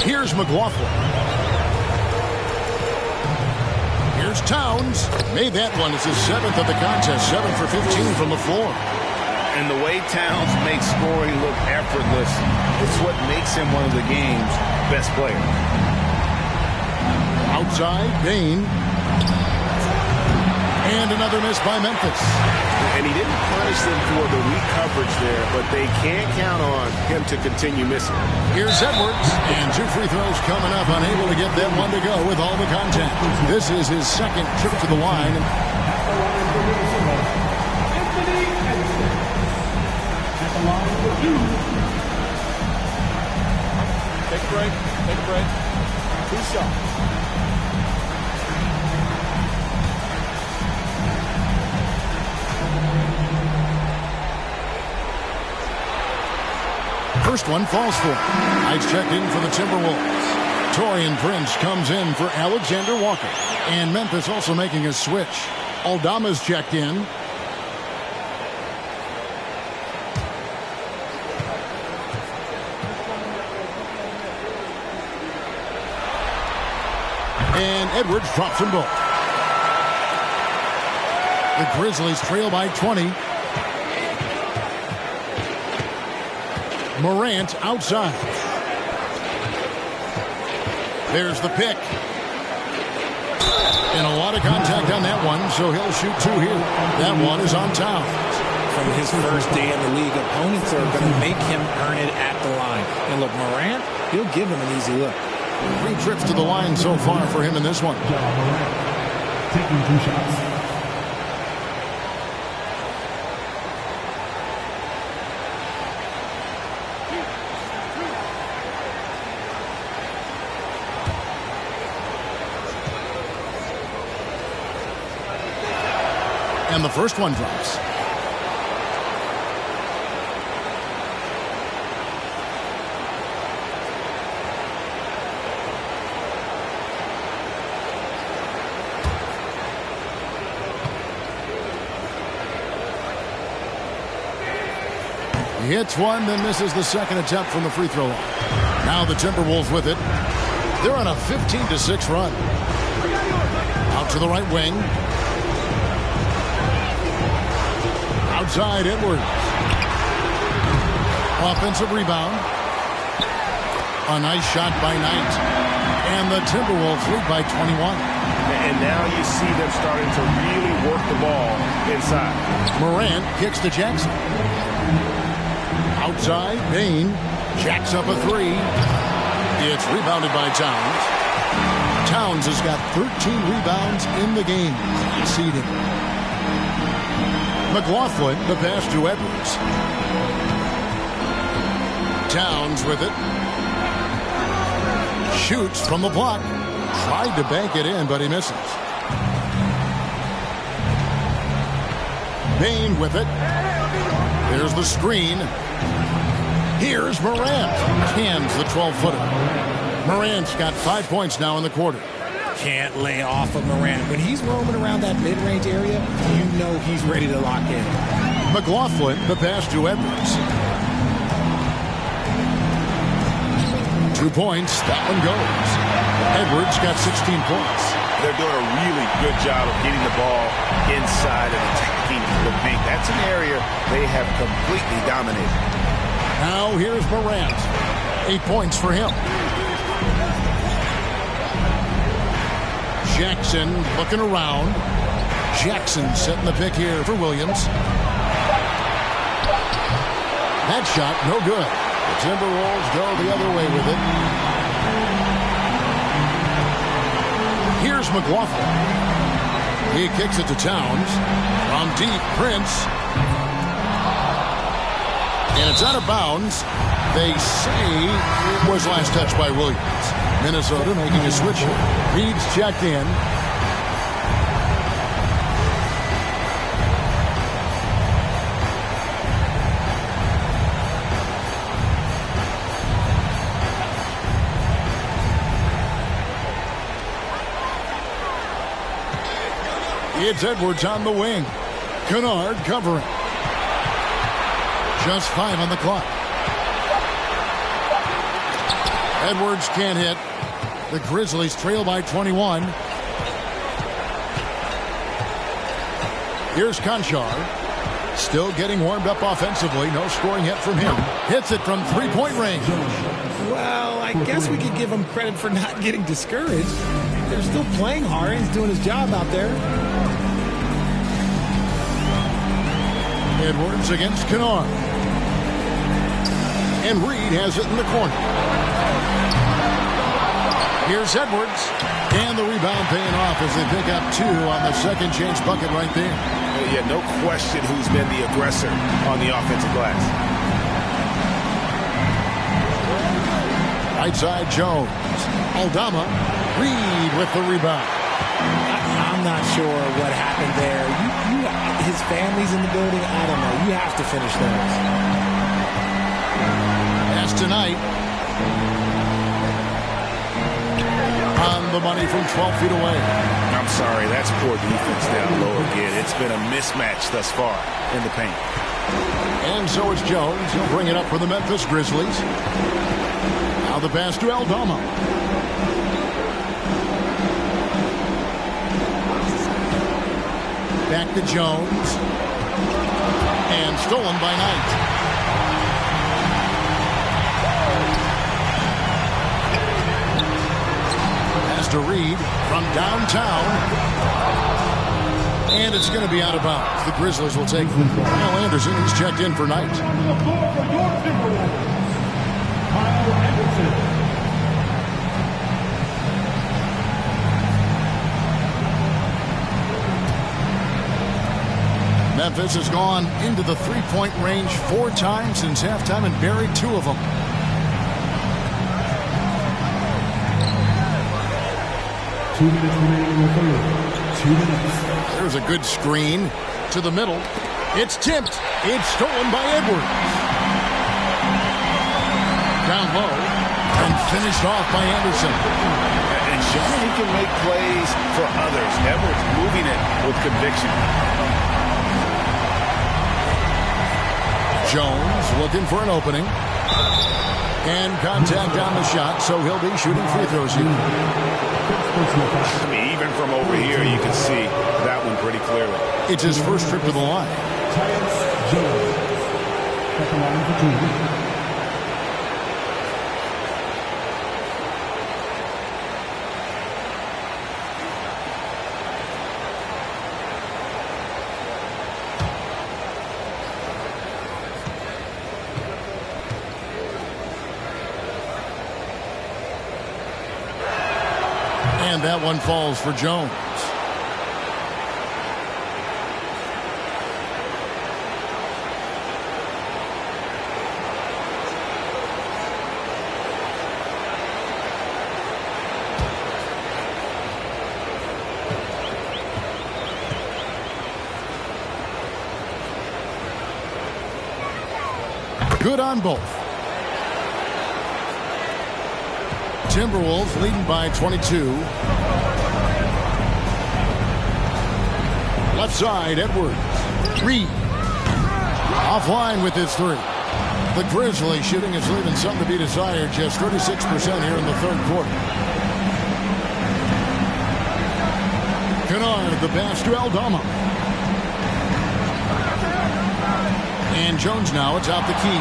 Here's McLaughlin. Here's Towns. Made that one. It's his 7th of the contest. 7 for 15 from the floor. And the way Towns makes scoring look effortless, it's what makes him one of the game's best players. Outside, Bain. And another miss by Memphis. And he didn't punish them for the weak coverage there, but they can't count on him to continue missing. Here's Edwards, and 2 free throws coming up, unable to get that one to go with all the contact. This is his second trip to the line. Take a break. Take a break. 2 shots. First one falls for him. Knights checked in for the Timberwolves. Torian Prince comes in for Alexander Walker. And Memphis also making a switch. Aldama's checked in. And Edwards drops them both. The Grizzlies trail by 20. Morant outside. There's the pick. And a lot of contact on that one, so he'll shoot 2 here. That one is on Towns. From his first day in the league, opponents are going to make him earn it at the line. And look, Morant, he'll give him an easy look. 3 trips to the line so far for him in this one. Taking 2 shots. And the first one drops. He hits one, then misses the second attempt from the free throw line. Now the Timberwolves with it. They're on a 15-6 run. Out to the right wing. Outside Edwards. Offensive rebound. A nice shot by Knight. And the Timberwolves lead by 21. And now you see them starting to really work the ball inside. Morant kicks to Jackson. Outside, Bain jacks up a 3. It's rebounded by Towns. Towns has got 13 rebounds in the game. Conceding. McLaughlin, the pass to Edwards. Towns with it. Shoots from the block. Tried to bank it in, but he misses. Bain with it. There's the screen. Here's Morant. Cans the 12-footer. Morant's got 5 points now in the quarter. Can't lay off of Morant. When he's roaming around that mid-range area, you know he's ready to lock in. McLaughlin, the pass to Edwards. 2 points. That one goes. Edwards got 16 points. They're doing a really good job of getting the ball inside and attacking the paint. That's an area they have completely dominated. Now here's Morant. 8 points for him. Jackson looking around. Jackson setting the pick here for Williams. That shot, no good. The Timberwolves go the other way with it. Here's McLaughlin. He kicks it to Towns. From deep, Prince. And it's out of bounds. They say it was last touched by Williams. Minnesota making a switch. Reed's checked in. It's Edwards on the wing. Kennard covering. Just 5 on the clock. Edwards can't hit. The Grizzlies trail by 21. Here's Conchar. Still getting warmed up offensively. No scoring yet from him. Hits it from 3-point range. Well, I guess we could give him credit for not getting discouraged. They're still playing hard. He's doing his job out there. Edwards against Kennard. And Reed has it in the corner. Here's Edwards. And the rebound paying off as they pick up 2 on the second chance bucket right there. Yeah, no question who's been the aggressor on the offensive glass. Right side Jones. Aldama. Reed with the rebound. I'm not sure what happened there. His family's in the building. I don't know. You have to finish those. As tonight. On the money from 12 feet away. I'm sorry, that's poor defense down low again. It's been a mismatch thus far in the paint. And so is Jones. He'll bring it up for the Memphis Grizzlies. Now the pass to Aldama. Back to Jones. And stolen by Knight. To Reed from downtown. And it's going to be out of bounds. The Grizzlies will take Kyle Anderson. He's checked in for Knight. Memphis has gone into the 3-point range 4 times since halftime and buried 2 of them. There's a good screen to the middle. It's tipped. It's stolen by Edwards. Down low and finished off by Anderson. And showing he can make plays for others. Edwards moving it with conviction. Jones looking for an opening. And contact on the shot, so he'll be shooting free throws here. I mean, even from over here, you can see that one pretty clearly. It's his first trip to the line. And that one falls for Jones. Good on both. Timberwolves leading by 22. Left side, Edwards. Reed. Offline with his three. The Grizzlies shooting is leaving something to be desired. Just 36% here in the third quarter. Kennard, the pass to Aldama. And Jones now atop the key.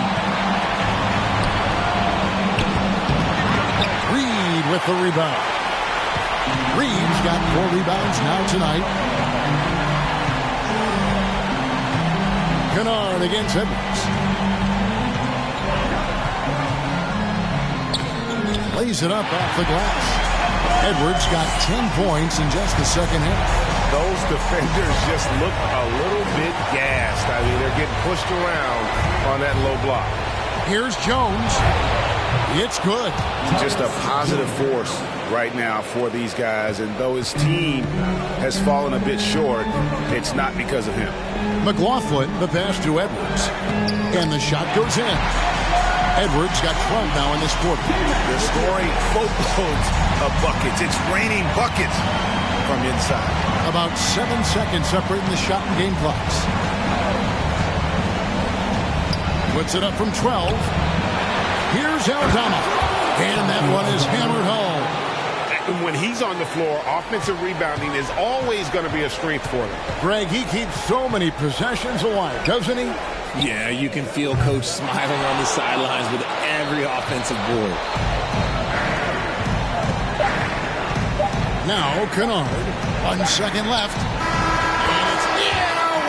Reed with the rebound. Reed's got 4 rebounds now tonight. Kennard against Edwards. Lays it up off the glass. Edwards got 10 points in just the second half. Those defenders just look a little bit gassed. I mean, they're getting pushed around on that low block. Here's Jones. It's good. Just a positive force right now for these guys. And though his team has fallen a bit short, it's not because of him. McLaughlin, the pass to Edwards. And the shot goes in. Edwards got 12 now in this quarter. They're scoring boatloads of buckets. It's raining buckets from inside. About 7 seconds separating the shot and game clocks. Puts it up from 12. Here's Aldama. And that one is hammered home. When he's on the floor, offensive rebounding is always going to be a strength for them. Greg, he keeps so many possessions alive, doesn't he? Yeah, you can feel Coach smiling on the sidelines with every offensive board. Now, Kennard, 1 second left. And it's,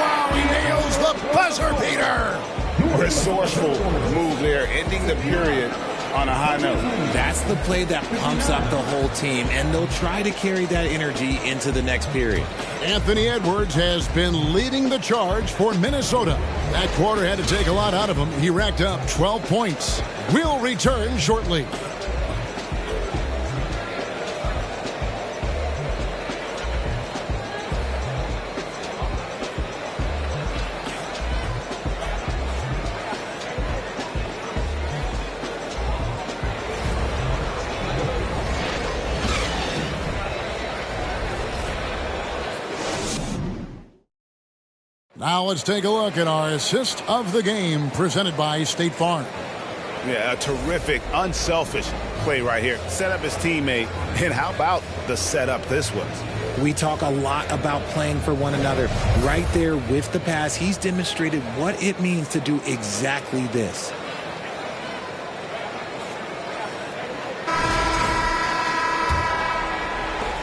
wow, he nails the buzzer beater. Resourceful move there, ending the period on a high note. That's the play that pumps up the whole team, and they'll try to carry that energy into the next period. Anthony Edwards has been leading the charge for Minnesota. That quarter had to take a lot out of him. He racked up 12 points. We'll return shortly. Now let's take a look at our assist of the game presented by State Farm. Yeah, a terrific, unselfish play right here. Set up his teammate, and how about the setup this was? We talk a lot about playing for one another. Right there with the pass, he's demonstrated what it means to do exactly this.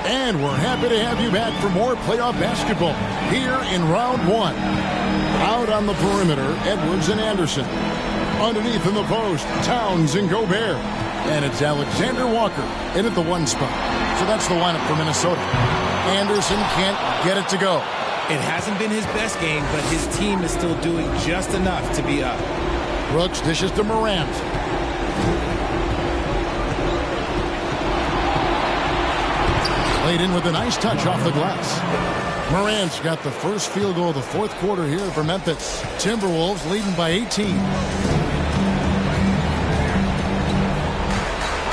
And we're happy to have you back for more playoff basketball here in round 1. Out on the perimeter, Edwards and Anderson. Underneath in the post, Towns and Gobert. And it's Alexander Walker in at the 1 spot. So that's the lineup for Minnesota. Anderson can't get it to go. It hasn't been his best game, but his team is still doing just enough to be up. Brooks dishes to Morant. Played in with a nice touch off the glass. Morant's got the first field goal of the fourth quarter here for Memphis. Timberwolves leading by 18.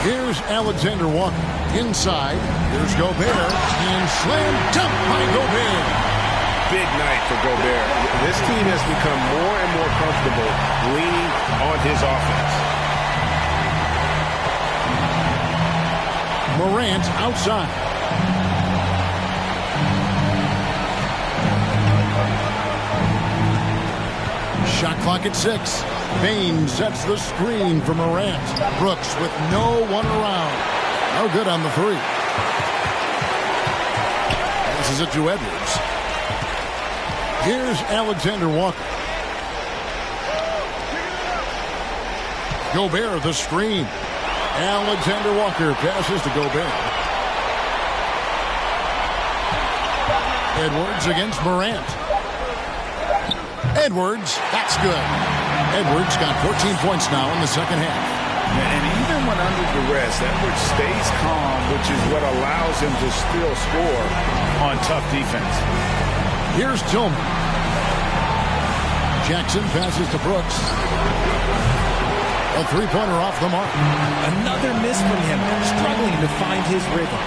Here's Alexander Walker. Inside. Here's Gobert. And slam dunk by Gobert. Big night for Gobert. This team has become more and more comfortable leaning on his offense. Morant outside. Shot clock at 6. Bain sets the screen for Morant. Brooks with no one around. No good on the 3. Passes it to Edwards. Here's Alexander Walker. Gobert the screen. Alexander Walker passes to Gobert. Edwards against Morant. Edwards, that's good. Edwards got 14 points now in the second half. And even when under duress, Edwards stays calm, which is what allows him to still score on tough defense. Here's Tillman. Jackson passes to Brooks. A three-pointer off the mark. Another miss from him, struggling to find his rhythm.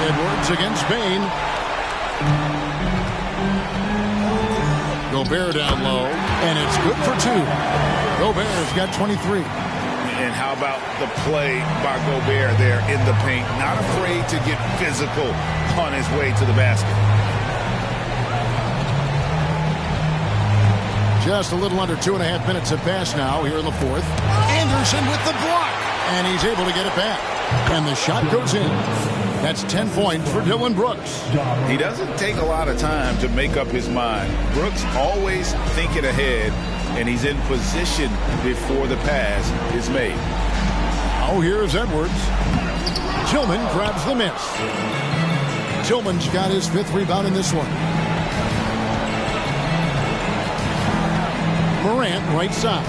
Edwards against Bain. Gobert down low, and it's good for two. Gobert's got 23. And how about the play by Gobert there in the paint? Not afraid to get physical on his way to the basket. Just a little under 2.5 minutes have passed now here in the fourth. Anderson with the block, and he's able to get it back. And the shot goes in. That's 10 points for Dillon Brooks. He doesn't take a lot of time to make up his mind. Brooks always thinking ahead, and he's in position before the pass is made. Oh, here's Edwards. Tillman grabs the miss. Tillman's got his 5th rebound in this one. Morant right side.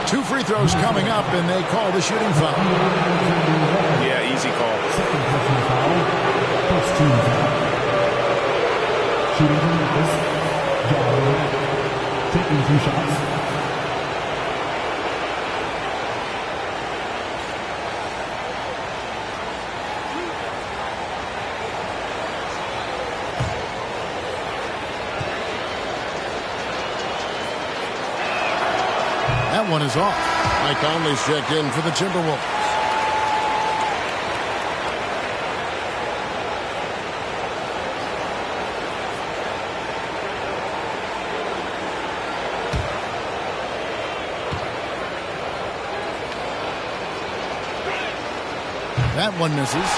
2 free throws coming up, and they call the shooting foul. Yeah, easy call. Second personal foul. First team foul. Shooting from Memphis. Ja, taking 2 shots. That one is off. Mike Conley's checked in for the Timberwolves. That one misses.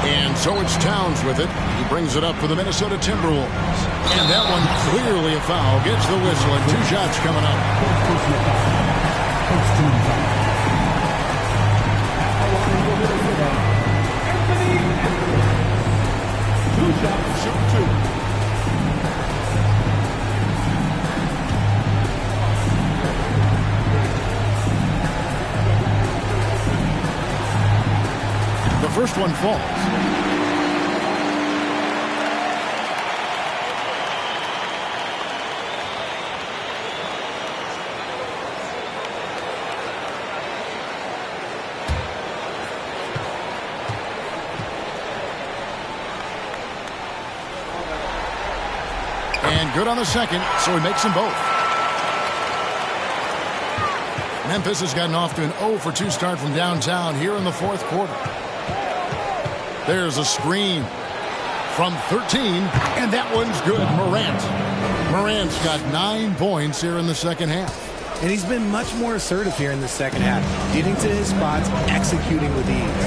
And so it's Towns with it. He brings it up for the Minnesota Timberwolves. And that one clearly a foul. Gets the whistle, and 2 shots coming up. First team foul. At the line for Minnesota, Anthony Edwards. 2 shots. Shoot 2. The first one falls. And good on the second, so he makes them both. Memphis has gotten off to an 0 for 2 start from downtown here in the fourth quarter. There's a screen from 13, and that one's good. Morant's got 9 points here in the second half. And he's been much more assertive here in the second half, getting to his spots, executing with ease.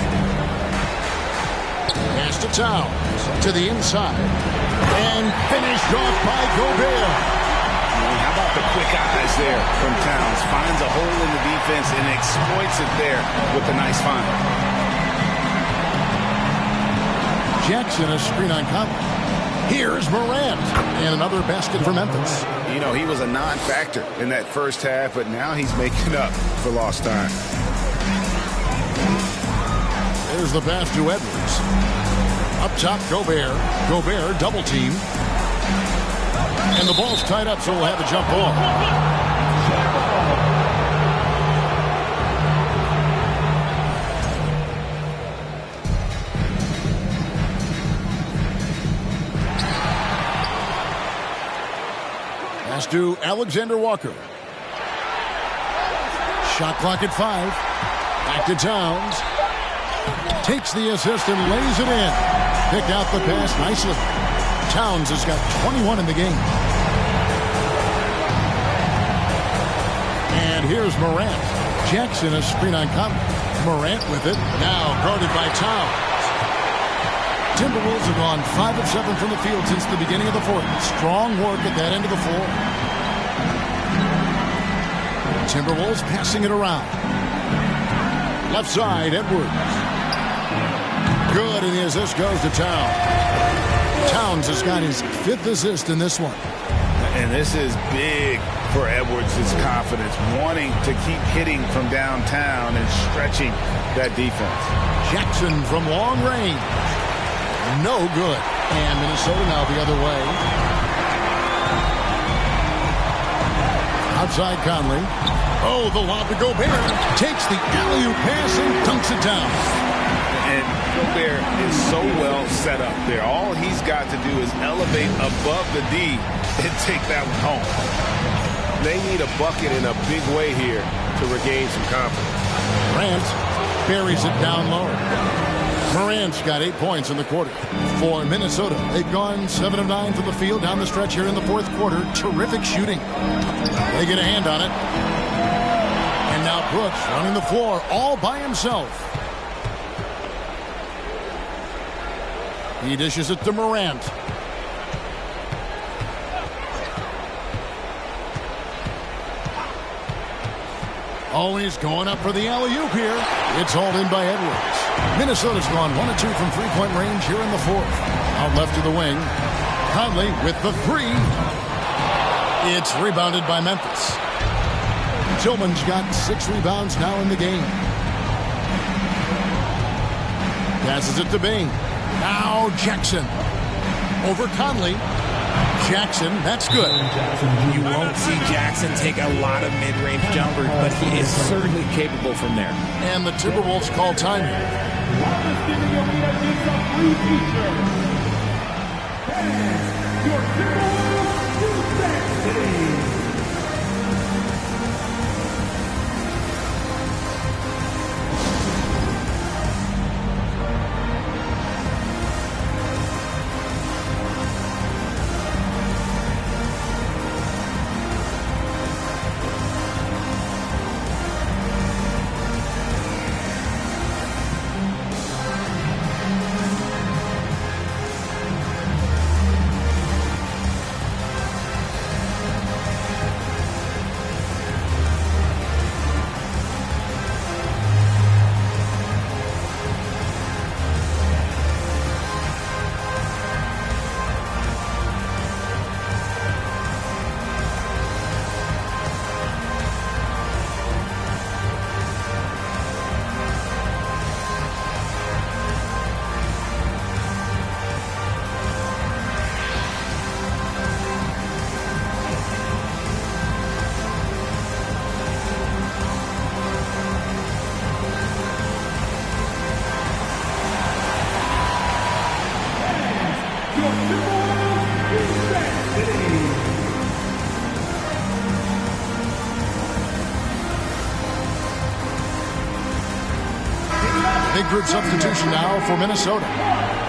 Pass to Towns, to the inside, and finished off by Gobert. How about the quick eyes there from Towns? Finds a hole in the defense and exploits it there with a nice find. Jackson, a screen on Conley. Here's Morant, and another basket for Memphis. You know, he was a non-factor in that first half, but now he's making up for lost time. There's the pass to Edwards. Up top, Gobert. Gobert double team. And the ball's tied up, so we'll have a jump ball. Pass to Alexander Walker. Shot clock at 5. Back to Towns. Takes the assist and lays it in. Picked out the pass nicely. Towns has got 21 in the game. And here's Morant. Jackson, a screen on Conley. Morant with it. Now guarded by Towns. Timberwolves have gone 5 of 7 from the field since the beginning of the fourth. Strong work at that end of the floor. Timberwolves passing it around. Left side, Edwards. Good, and the assist goes to Towns. Towns has got his 5th assist in this one. And this is big for Edwards' confidence, wanting to keep hitting from downtown and stretching that defense. Jackson from long range. No good. And Minnesota now the other way. Outside Conley. Oh, the lob to Gobert. Takes the alley-oop pass and dunks it down. And Gobert is so well set up there. All he's got to do is elevate above the D and take that one home. They need a bucket in a big way here to regain some confidence. Morant buries it down low. Morant's got 8 points in the quarter. For Minnesota, they've gone 7 of 9 from the field down the stretch here in the fourth quarter. Terrific shooting. They get a hand on it. And now Brooks running the floor all by himself. He dishes it to Morant. Oh, he's going up for the alley-oop here. It's hauled in by Edwards. Minnesota's gone 1 of 2 from three-point range here in the fourth. Out left to the wing. Conley with the three. It's rebounded by Memphis. Tillman's got 6 rebounds now in the game. Passes it to Bing. Now Jackson. Over Conley. Jackson, that's good. You won't see Jackson take a lot of mid-range jumpers, but he is certainly capable from there. And the Timberwolves call time. Big group substitution now for Minnesota.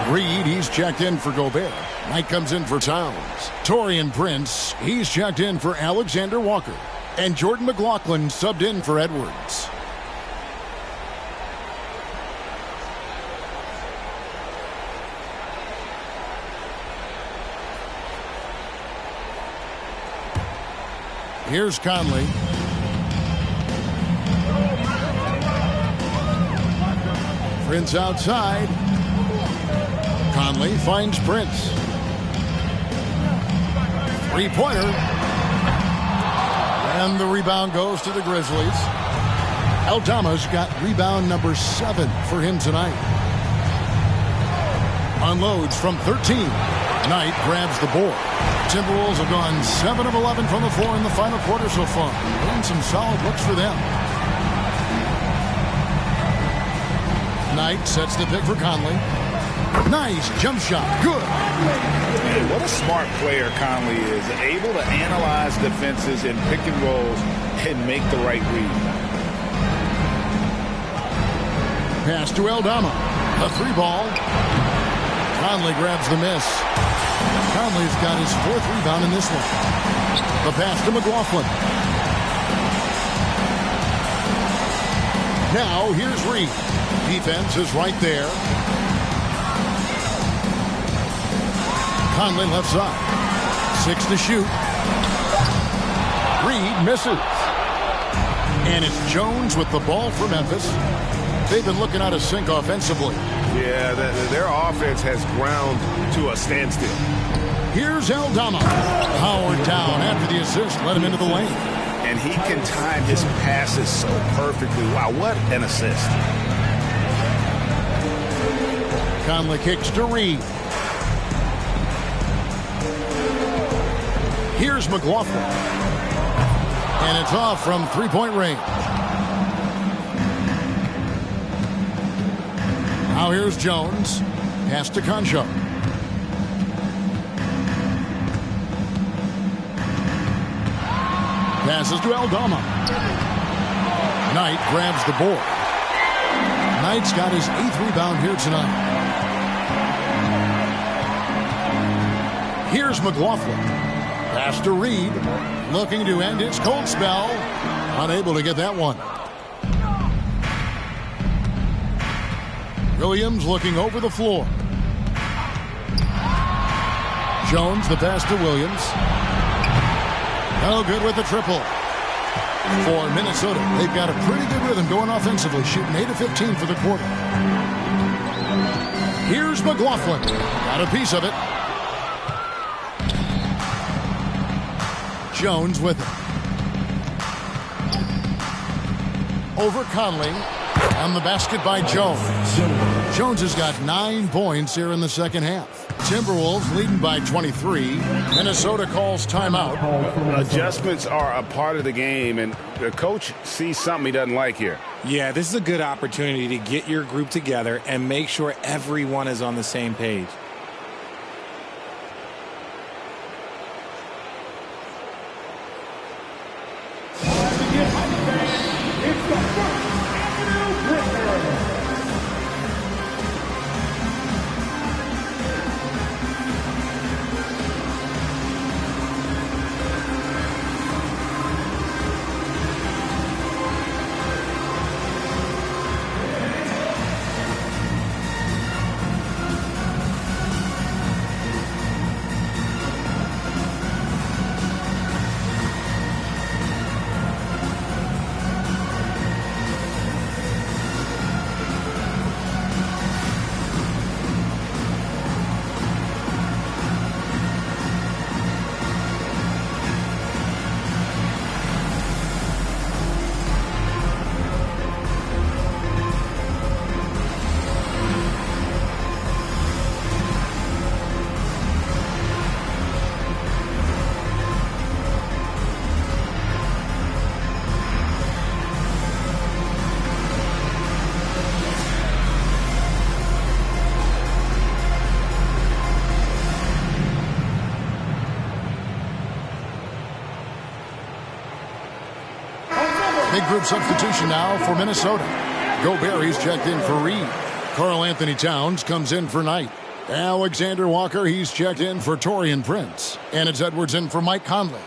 Reed, he's checked in for Gobert. Knight comes in for Towns. Taurean Prince, he's checked in for Alexander Walker. And Jordan McLaughlin subbed in for Edwards. Here's Conley. Prince outside. Conley finds Prince. Three-pointer. And the rebound goes to the Grizzlies. Aldama's got rebound number 7 for him tonight. Unloads from 13. Knight grabs the board. Timberwolves have gone 7 of 11 from the floor in the final quarter so far. Getting some solid looks for them. Knight sets the pick for Conley. Nice jump shot. Good. And what a smart player Conley is. Able to analyze defenses and pick and rolls and make the right read. Pass to Aldama. A 3-ball. Conley grabs the miss. Conley's got his 4th rebound in this one. The pass to McLaughlin. Now here's Reed. Defense is right there. Conley left side. 6 to shoot. Reed misses. And it's Jones with the ball for Memphis. They've been looking out of sync offensively. Yeah, their offense has ground to a standstill. Here's Aldama. Powered down after the assist. Let him into the lane. And he can time his passes so perfectly. Wow, what an assist. Conley kicks to Reed. Here's McLaughlin. And it's off from three-point range. Now here's Jones. Pass to Concho. Passes to Aldama. Knight grabs the board. Knight's got his 8th rebound here tonight. Here's McLaughlin. Pass to Reed. Looking to end his cold spell. Unable to get that one. Williams looking over the floor. Jones, the pass to Williams. No good with the triple. For Minnesota, they've got a pretty good rhythm going offensively, shooting 8 of 15 for the quarter. Here's McLaughlin. Got a piece of it. Jones with it. Over Conley. On the basket by Jones. Jones has got 9 points here in the second half. Timberwolves leading by 23. Minnesota calls timeout. Adjustments are a part of the game, and the coach sees something he doesn't like here. Yeah, this is a good opportunity to get your group together and make sure everyone is on the same page. Big group substitution now for Minnesota. Gobert checked in for Reed. Karl Anthony Towns comes in for Knight. Alexander Walker, he's checked in for Taurean Prince. And it's Edwards in for Mike Conley.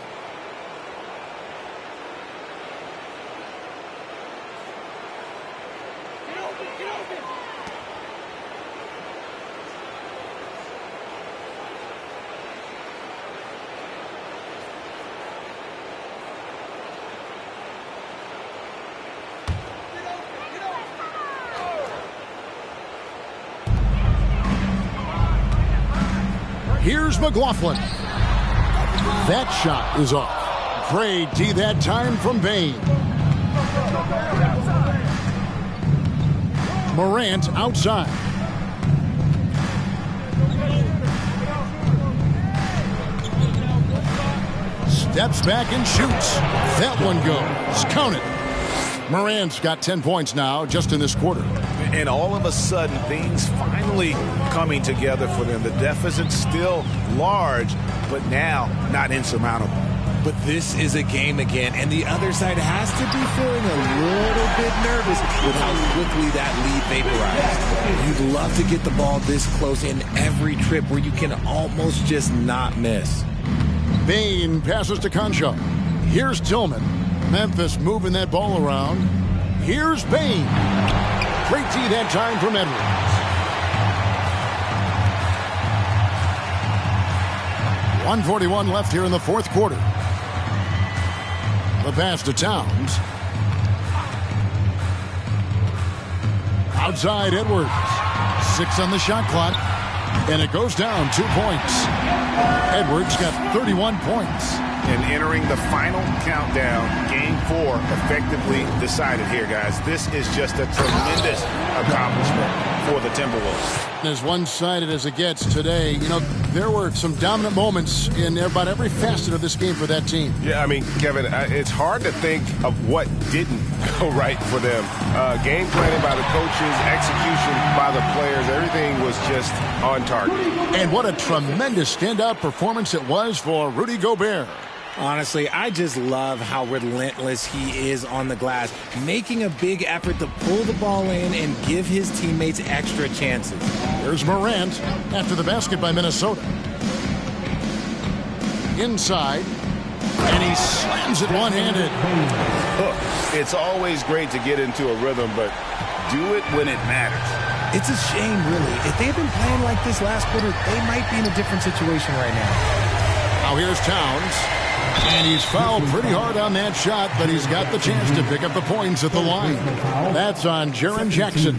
Here's McLaughlin. That shot is off. Great D that time from Bain. Morant outside. Steps back and shoots. That one goes. Count it. Morant's got 10 points now just in this quarter. And all of a sudden, things finally coming together for them. The deficit's still large, but now not insurmountable. But this is a game again, and the other side has to be feeling a little bit nervous with how quickly that lead vaporized. You'd love to get the ball this close in every trip where you can almost just not miss. Bain passes to Concho. Here's Tillman. Memphis moving that ball around. Here's Bain. Great D that time from Edwards. .141 left here in the fourth quarter. The pass to Towns. Outside Edwards. 6 on the shot clock. And it goes down 2 points. Edwards got 31 points. And entering the final countdown, Game 4 effectively decided here, guys. This is just a tremendous accomplishment for the Timberwolves. As one-sided as it gets today, you know, there were some dominant moments in about every facet of this game for that team. Yeah, I mean, Kevin, it's hard to think of what didn't go right for them. Game planning by the coaches, execution by the players, everything was just on target. And what a tremendous standout performance it was for Rudy Gobert. Honestly, I just love how relentless he is on the glass, making a big effort to pull the ball in and give his teammates extra chances. There's Morant after the basket by Minnesota. Inside, and he slams it one-handed. It's always great to get into a rhythm, but do it when it matters. It's a shame, really. If they had been playing like this last quarter, they might be in a different situation right now. Now here's Towns. And he's fouled pretty hard on that shot, but he's got the chance to pick up the points at the line. That's on Jaren Jackson.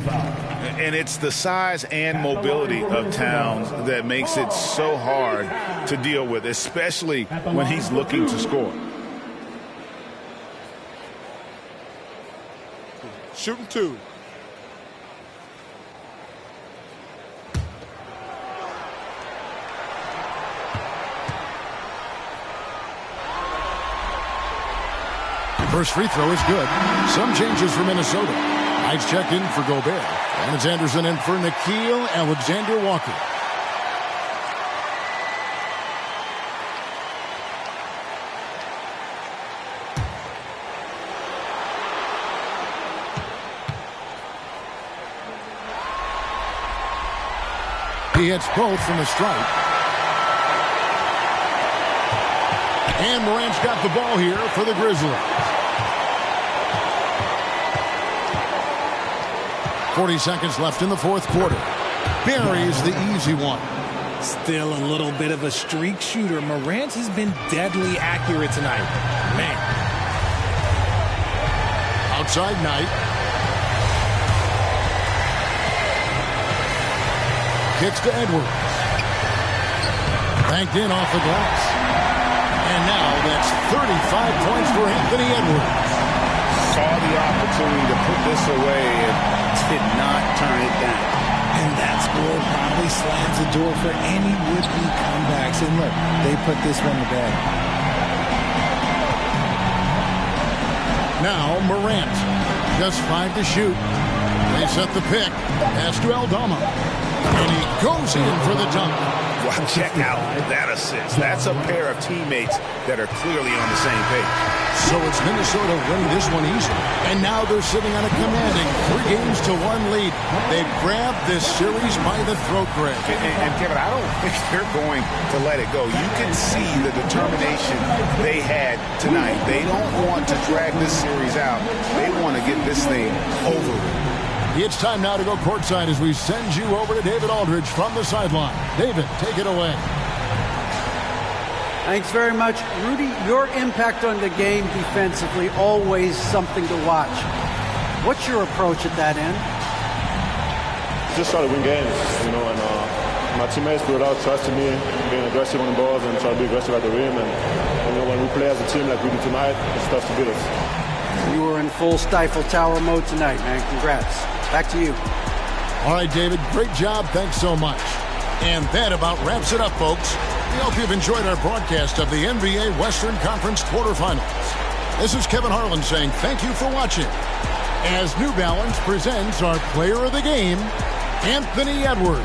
And it's the size and mobility of Towns that makes it so hard to deal with, especially when he's looking to score. Shooting two. First free throw is good. Some changes for Minnesota. Knight's checked in for Gobert. Lance Anderson in for Nickeil Alexander-Walker. He hits both from the stripe. And Morant's got the ball here for the Grizzlies. 40 seconds left in the fourth quarter. Buries the easy one. Still a little bit of a streak shooter. Morant has been deadly accurate tonight. Man. Outside Knight. Kicks to Edwards. Banked in off the glass. And now that's 35 points for Anthony Edwards. Saw the opportunity to put this away and did not turn it down. And that score probably slams the door for any would-be comebacks. And look, they put this one to bed. Now Morant. Just 5 to shoot. They set the pick. Pass to Aldama. And he goes in for the dunk. Wow, check out that assist. That's a pair of teammates that are clearly on the same page. So it's Minnesota winning this one easy. And now they're sitting on a commanding 3-1 lead. They've grabbed this series by the throat, Greg. And Kevin, I don't think they're going to let it go. You can see the determination they had tonight. They don't want to drag this series out. They want to get this thing over with. It's time now to go courtside as we send you over to David Aldridge from the sideline. David, take it away. Thanks very much. Rudy, your impact on the game defensively, always something to watch. What's your approach at that end? Just try to win games, you know, and my teammates put out trust in me, being aggressive on the balls and try to be aggressive at the rim. And you know, when we play as a team like we do tonight, it's tough to beat us. You were in full Stifle Tower mode tonight, man. Congrats. Back to you. All right, David, great job. Thanks so much. And that about wraps it up, folks. We hope you've enjoyed our broadcast of the NBA Western Conference quarterfinals. This is Kevin Harlan saying thank you for watching as New Balance presents our player of the game, Anthony Edwards.